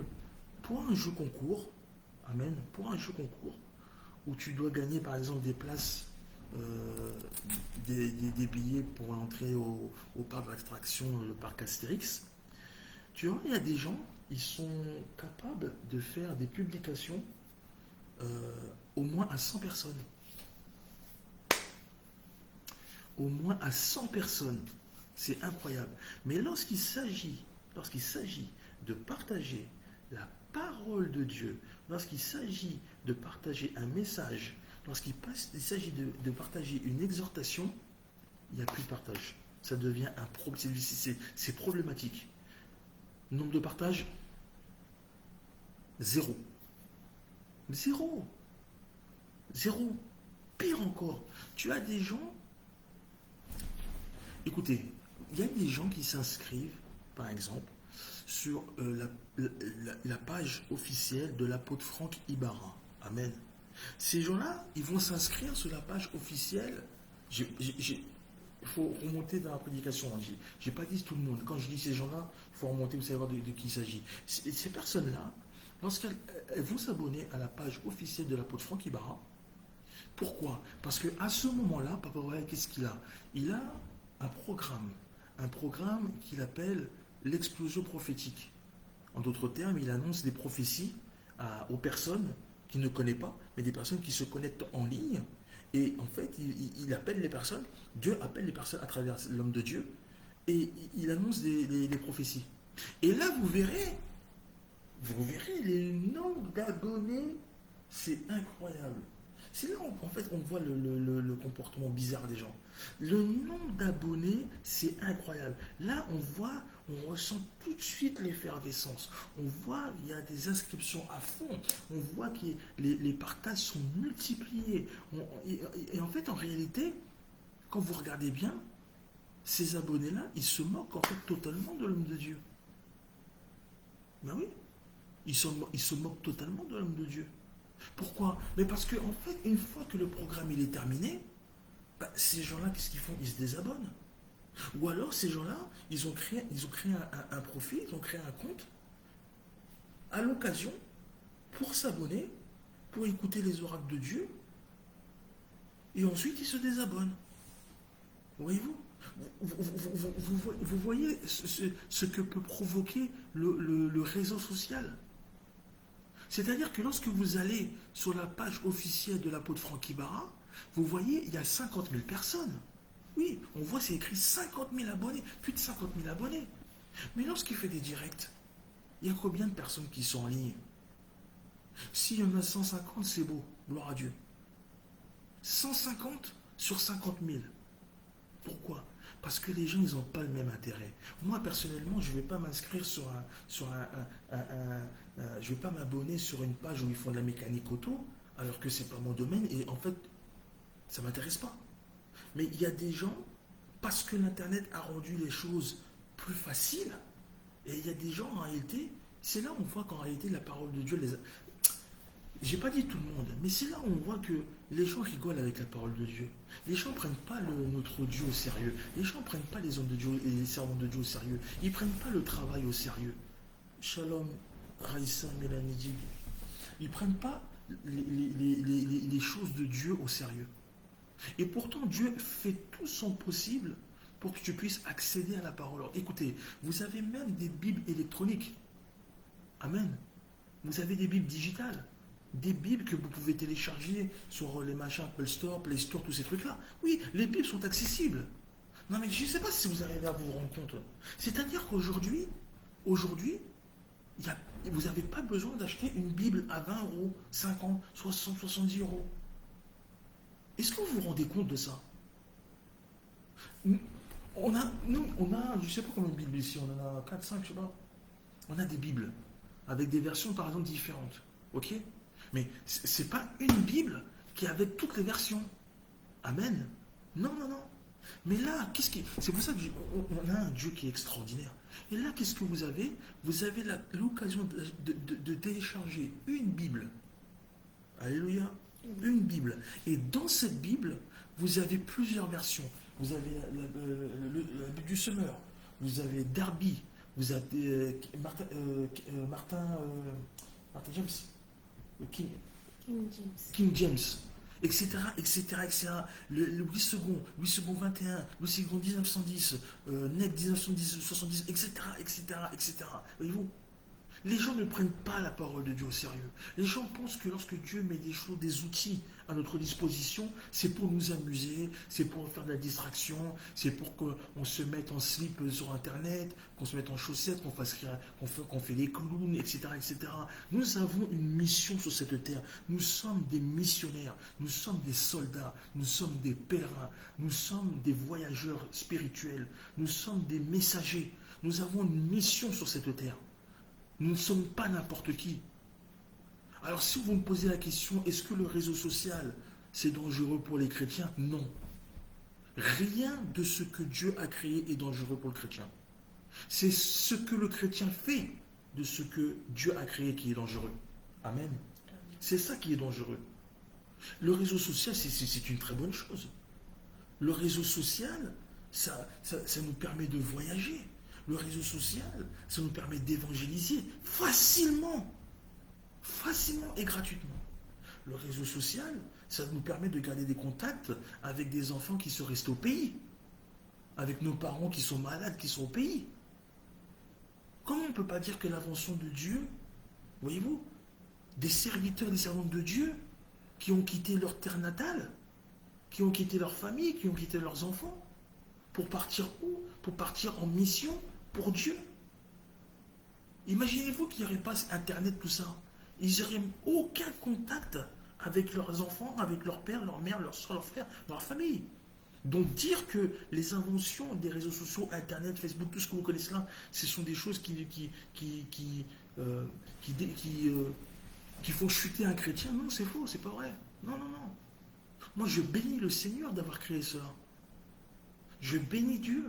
pour un jeu concours, amen, pour un jeu concours, où tu dois gagner par exemple des places, des billets pour l'entrée au parc d'attraction, le parc Astérix, tu vois, il y a des gens, ils sont capables de faire des publications au moins à 100 personnes. Au moins à 100 personnes. C'est incroyable. Mais lorsqu'il s'agit de partager la parole de Dieu, lorsqu'il s'agit de partager un message, lorsqu'il s'agit de partager une exhortation, il n'y a plus de partage. Ça devient un problème. C'est problématique. Nombre de partages, 0. 0. Pire encore, tu as des gens. Écoutez, il y a des gens qui s'inscrivent, par exemple, sur la page officielle de l'apôtre Franck Ibarra. Amen. Ces gens-là, ils vont s'inscrire sur la page officielle. Il faut remonter dans la prédication. Je n'ai pas dit tout le monde. Quand je dis ces gens-là, il faut remonter, vous savez voir de qui il s'agit. Ces personnes-là, lorsqu'elles vont s'abonner à la page officielle de l'apôtre Franck Ibarra, Pourquoi? Parce qu'à ce moment-là, Papa Wemba, qu'est-ce qu'il a? Il a un programme qu'il appelle l'explosion prophétique. En d'autres termes, il annonce des prophéties aux personnes qu'il ne connaît pas, mais des personnes qui se connectent en ligne. Et en fait, il appelle les personnes, Dieu appelle les personnes à travers l'homme de Dieu, et il annonce des prophéties. Et là, vous verrez les nombres d'abonnés, c'est incroyable. C'est là où en fait on voit le comportement bizarre des gens. Le nombre d'abonnés, c'est incroyable. Là, on ressent tout de suite l'effervescence. On voit il y a des inscriptions à fond. On voit que les partages sont multipliés. Et en fait, en réalité, quand vous regardez bien, ces abonnés-là, ils se moquent en fait totalement de l'homme de Dieu. Ben oui, ils se moquent totalement de l'homme de Dieu. Pourquoi? Mais parce que en fait, une fois que le programme il est terminé, bah, ces gens-là, qu'est-ce qu'ils font? Ils se désabonnent. Ou alors ces gens-là, ils ont créé un profil, ils ont créé un compte à l'occasion pour s'abonner, pour écouter les oracles de Dieu, et ensuite ils se désabonnent. Voyez-vous? Vous voyez ce que peut provoquer le réseau social. C'est-à-dire que lorsque vous allez sur la page officielle de l'apôtre Franck Ibarra, vous voyez, il y a 50 000 personnes. Oui, on voit, c'est écrit 50 000 abonnés, plus de 50 000 abonnés. Mais lorsqu'il fait des directs, il y a combien de personnes qui sont en ligne? S'il y en a 150, c'est beau, gloire à Dieu. 150 sur 50 000. Pourquoi? Parce que les gens, ils n'ont pas le même intérêt. Moi, personnellement, je ne vais pas m'inscrire je vais pas m'abonner sur une page où ils font de la mécanique auto, alors que c'est pas mon domaine, et en fait, ça ne m'intéresse pas. Mais il y a des gens, parce que l'Internet a rendu les choses plus faciles, et il y a des gens, en réalité, c'est là où on voit qu'en réalité, la parole de Dieu les a... J'ai pas dit tout le monde, mais c'est là où on voit que les gens rigolent avec la parole de Dieu. Les gens ne prennent pas notre Dieu au sérieux. Les gens ne prennent pas les hommes de Dieu et les servants de Dieu au sérieux. Ils ne prennent pas le travail au sérieux. Shalom, Raïssa, Mélanie Dig. Ils ne prennent pas les choses de Dieu au sérieux. Et pourtant, Dieu fait tout son possible pour que tu puisses accéder à la parole. Alors, écoutez, vous avez même des Bibles électroniques. Amen. Vous avez des Bibles digitales. Des Bibles que vous pouvez télécharger sur les machins Apple Store, Play Store, tous ces trucs-là. Oui, les Bibles sont accessibles. Non, mais je ne sais pas si vous arrivez à vous rendre compte. C'est-à-dire qu'aujourd'hui, vous n'avez pas besoin d'acheter une Bible à 20 euros, 50, 60, 70 euros. Est-ce que vous vous rendez compte de ça? On a, je ne sais pas combien de Bibles ici, on en a 4, 5, je ne sais pas. On a des Bibles avec des versions, par exemple, différentes. Ok? Mais ce n'est pas une Bible qui est avec toutes les versions. Amen. Non. Mais là, c'est pour ça qu'on a un Dieu qui est extraordinaire. Et là, qu'est-ce que vous avez? Vous avez l'occasion de télécharger une Bible. Alléluia. Une Bible. Et dans cette Bible, vous avez plusieurs versions. Vous avez la Bible du Semeur. Vous avez Darby. Vous avez Martin James. King James, etc. Louis II, 21, Louis II 1910, Nec 1970, etc. Voyez-vous? Les gens ne prennent pas la parole de Dieu au sérieux. Les gens pensent que lorsque Dieu met des outils à notre disposition, c'est pour nous amuser, c'est pour faire de la distraction, c'est pour qu'on se mette en slip sur Internet, qu'on se mette en chaussettes, qu'on fait les clowns, etc., etc. Nous avons une mission sur cette terre. Nous sommes des missionnaires, nous sommes des soldats, nous sommes des pèlerins, nous sommes des voyageurs spirituels, nous sommes des messagers. Nous avons une mission sur cette terre. Nous ne sommes pas n'importe qui. Alors si vous me posez la question, est-ce que le réseau social, c'est dangereux pour les chrétiens? Non. Rien de ce que Dieu a créé est dangereux pour le chrétien. C'est ce que le chrétien fait de ce que Dieu a créé qui est dangereux. Amen. C'est ça qui est dangereux. Le réseau social, c'est une très bonne chose. Le réseau social, ça nous permet de voyager. Le réseau social, ça nous permet d'évangéliser facilement et gratuitement. Le réseau social, Ça nous permet de garder des contacts avec des enfants qui sont restés au pays, avec nos parents qui sont malades, qui sont au pays. Comment on ne peut pas dire que l'invention de Dieu, voyez-vous, des serviteurs, des servantes de Dieu, qui ont quitté leur terre natale, qui ont quitté leur famille, qui ont quitté leurs enfants, pour partir où? Pour partir en mission pour Dieu. Imaginez-vous qu'il n'y aurait pas Internet, tout ça. Ils n'auraient aucun contact avec leurs enfants, avec leur père, leur mère, leur soeur, leur frère, leur famille. Donc dire que les inventions des réseaux sociaux, Internet, Facebook, tout ce que vous connaissez là, ce sont des choses qui font chuter un chrétien, non, c'est faux, c'est pas vrai. Non, non, non. Moi, je bénis le Seigneur d'avoir créé cela. Je bénis Dieu.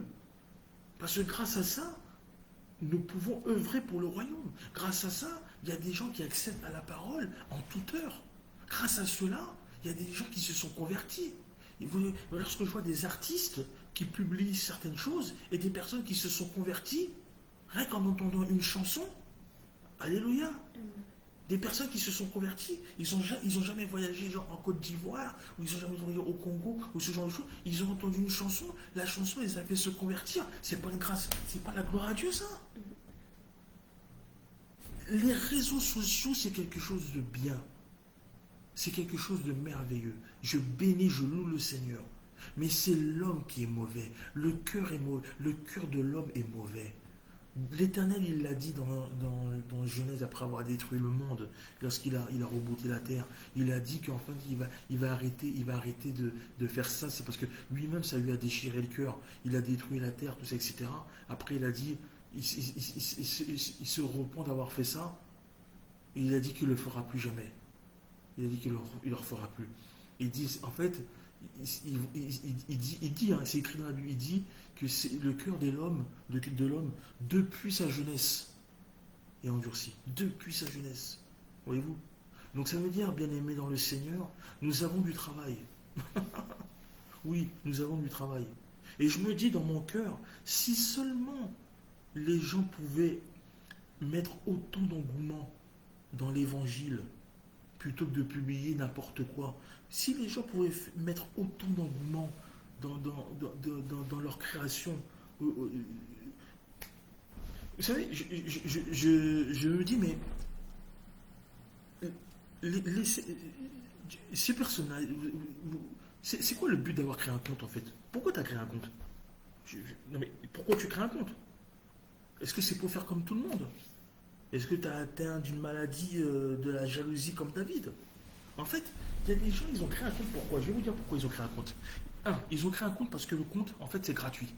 Parce que grâce à ça, nous pouvons œuvrer pour le royaume. Grâce à ça, il y a des gens qui accèdent à la parole en toute heure. Grâce à cela, il y a des gens qui se sont convertis. Et lorsque je vois des artistes qui publient certaines choses et des personnes qui se sont converties, rien qu'en entendant une chanson, alléluia. Des personnes qui se sont converties, ils ont jamais voyagé genre en Côte d'Ivoire, ou ils ont jamais voyagé au Congo, ou ce genre de choses. Ils ont entendu une chanson, la chanson les a fait se convertir. C'est pas une grâce, c'est pas la gloire à Dieu ça. Les réseaux sociaux, c'est quelque chose de bien. C'est quelque chose de merveilleux. Je bénis, je loue le Seigneur. Mais c'est l'homme qui est mauvais. Le cœur est mauvais. Le cœur de l'homme est mauvais. L'Éternel, il l'a dit dans Genèse, après avoir détruit le monde, lorsqu'il a rebooté la terre, il a dit qu'en fait, il va arrêter de faire ça. C'est parce que lui-même, ça lui a déchiré le cœur. Il a détruit la terre, tout ça, etc. Après, il a dit, il se repent d'avoir fait ça. Et il a dit qu'il ne le fera plus jamais. Il a dit qu'il ne le refera plus. Il dit, en fait, il dit, hein, c'est écrit dans la Bible, il dit que c'est le cœur de l'homme, depuis sa jeunesse, est endurci. Depuis sa jeunesse. Voyez-vous? Donc ça veut dire, bien aimé dans le Seigneur, nous avons du travail. Oui, nous avons du travail. Et je me dis dans mon cœur, si seulement les gens pouvaient mettre autant d'engouement dans l'évangile, plutôt que de publier n'importe quoi. Si les gens pouvaient mettre autant d'engouement dans leur création, vous savez, je me dis, mais ces personnages, c'est quoi le but d'avoir créé un compte en fait? Pourquoi tu as créé un compte? Non mais pourquoi tu crées un compte? Est-ce que c'est pour faire comme tout le monde? Est-ce que tu as atteint d'une maladie de la jalousie comme David? En fait, il y a des gens, ils ont créé un compte. Pourquoi? Je vais vous dire pourquoi ils ont créé un compte. Un, ils ont créé un compte parce que le compte, en fait, c'est gratuit.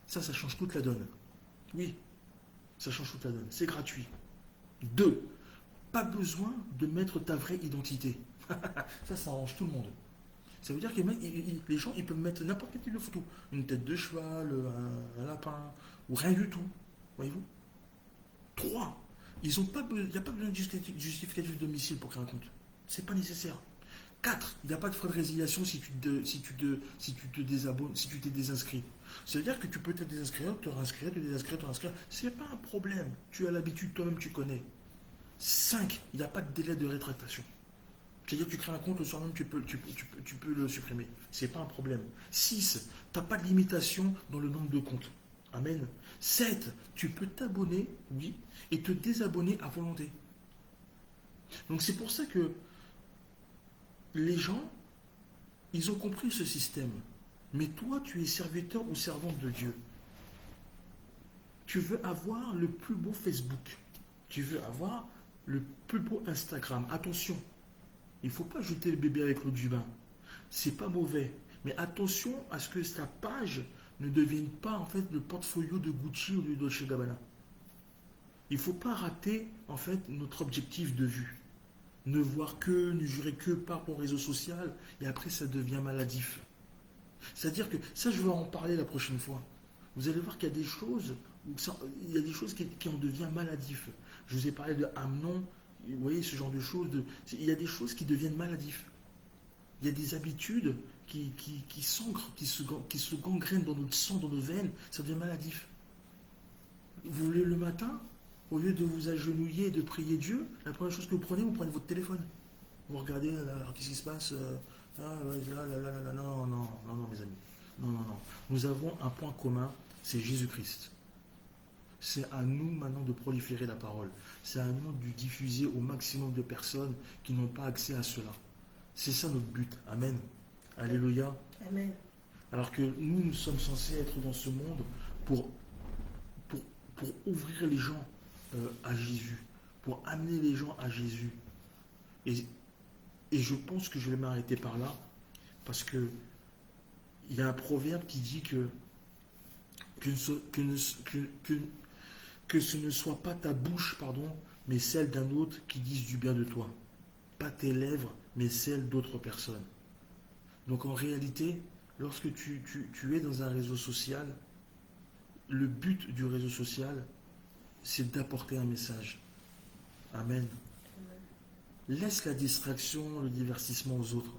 Ça change toute la donne. Oui, ça change toute la donne. C'est gratuit. Deux, pas besoin de mettre ta vraie identité. Ça arrange tout le monde. Ça veut dire que les gens, ils peuvent mettre n'importe quel type de photo. Une tête de cheval, un lapin, ou rien du tout. Voyez-vous? 3. Il n'y a pas besoin de justificatif de domicile pour créer un compte. C'est pas nécessaire. 4. Il n'y a pas de frais de résiliation si tu te désabonnes, si tu t'es désinscrit. Ça veut dire que tu peux te désinscrire, te réinscrire, te désinscrire, te réinscrire. C'est pas un problème. Tu as l'habitude, toi-même tu connais. 5. Il n'y a pas de délai de rétractation. C'est-à-dire que tu crées un compte, le soir même tu peux le supprimer. C'est pas un problème. 6. Tu n'as pas de limitation dans le nombre de comptes. Amen. 7. Tu peux t'abonner, oui, et te désabonner à volonté. Donc c'est pour ça que les gens, ils ont compris ce système. Mais toi, tu es serviteur ou servante de Dieu. Tu veux avoir le plus beau Facebook. Tu veux avoir le plus beau Instagram. Attention, il ne faut pas jeter le bébé avec l'eau du bain. C'est pas mauvais. Mais attention à ce que ta page ne devienne pas en fait le portfolio de Gucci ou de Dolce Gabbana. Il ne faut pas rater en fait notre objectif de vue. Ne voir que, ne jurer que par ton réseau social et après ça devient maladif. C'est-à-dire que ça je vais en parler la prochaine fois. Vous allez voir qu'il y a des choses, qui en deviennent maladif. Je vous ai parlé de Amnon, vous voyez ce genre de choses. Il y a des choses qui deviennent maladifs. Il y a des habitudes qui s'ancrent, qui se gangrènent dans notre sang, dans nos veines, ça devient maladif. Vous voulez le matin, au lieu de vous agenouiller et de prier Dieu, la première chose que vous prenez votre téléphone. Vous regardez, là, qu'est-ce qui se passe non, non, non, non, mes amis. Non, non, non. Nous avons un point commun, c'est Jésus-Christ. C'est à nous maintenant de proliférer la parole. C'est à nous de diffuser au maximum de personnes qui n'ont pas accès à cela. C'est ça notre but. Amen. Alléluia. Amen. Alors que nous sommes censés être dans ce monde pour, pour ouvrir les gens à Jésus, pour amener les gens à Jésus. Et je pense que je vais m'arrêter par là, parce que il y a un proverbe qui dit que ce ne soit pas ta bouche, pardon, mais celle d'un autre qui dise du bien de toi. Pas tes lèvres, mais celles d'autres personnes. Donc en réalité, lorsque tu es dans un réseau social, le but du réseau social, c'est d'apporter un message. Amen. Laisse la distraction, le divertissement aux autres.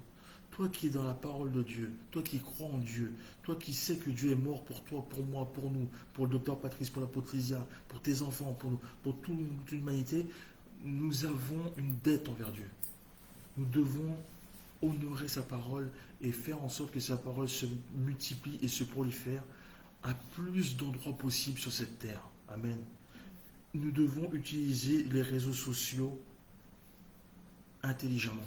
Toi qui es dans la parole de Dieu, toi qui crois en Dieu, toi qui sais que Dieu est mort pour toi, pour moi, pour nous, pour le docteur Patrice, pour l'apôtre Lysia, pour tes enfants, pour nous, pour toute l'humanité, nous avons une dette envers Dieu. Nous devons honorer sa parole et faire en sorte que sa parole se multiplie et se prolifère à plus d'endroits possibles sur cette terre. Amen. Nous devons utiliser les réseaux sociaux intelligemment,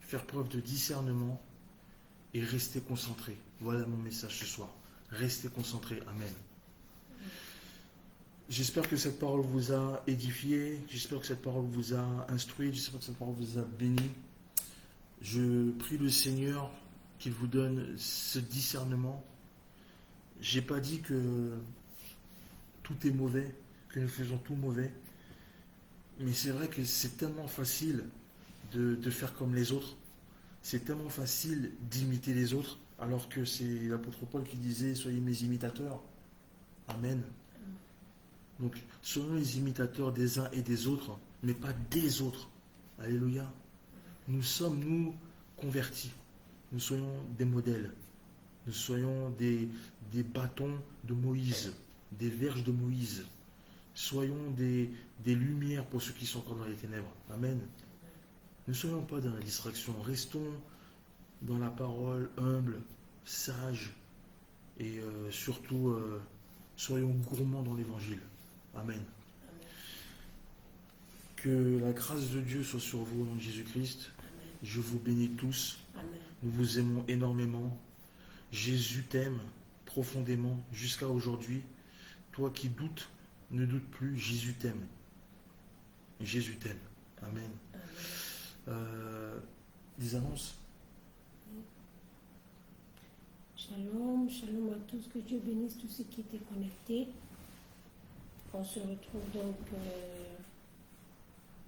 faire preuve de discernement et rester concentré. Voilà mon message ce soir. Restez concentré. Amen. J'espère que cette parole vous a édifié, j'espère que cette parole vous a instruit, j'espère que cette parole vous a béni. Je prie le Seigneur qu'il vous donne ce discernement. J'ai pas dit que tout est mauvais, que nous faisons tout mauvais, mais c'est vrai que c'est tellement facile de faire comme les autres. C'est tellement facile d'imiter les autres, alors que c'est l'apôtre Paul qui disait « Soyez mes imitateurs ». Amen. Donc, soyons les imitateurs des uns et des autres, mais pas des autres. Alléluia. Nous sommes, nous, convertis. Nous soyons des modèles. Nous soyons des bâtons de Moïse, des verges de Moïse. Soyons des lumières pour ceux qui sont encore dans les ténèbres. Amen. Ne soyons pas dans la distraction. Restons dans la parole humble, sage et surtout soyons gourmands dans l'évangile. Amen. Que la grâce de Dieu soit sur vous au nom de Jésus-Christ. Je vous bénis tous. Amen. Nous vous aimons énormément. Jésus t'aime profondément jusqu'à aujourd'hui. Toi qui doutes, ne doute plus. Jésus t'aime. Jésus t'aime. Amen. Des annonces? Shalom, shalom à tous. Que Dieu bénisse tous ceux qui étaient connectés. On se retrouve donc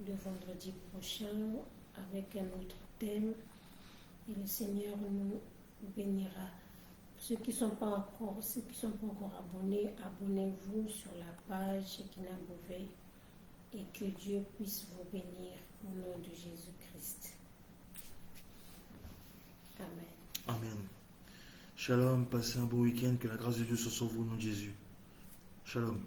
le vendredi prochain avec un autre thème et le Seigneur nous bénira. Ceux qui ne sont pas encore abonnés, abonnez-vous sur la page Shekinah Beauvais et que Dieu puisse vous bénir au nom de Jésus-Christ. Amen. Amen. Shalom, passez un beau week-end, que la grâce de Dieu soit sur vous au nom de Jésus. Shalom.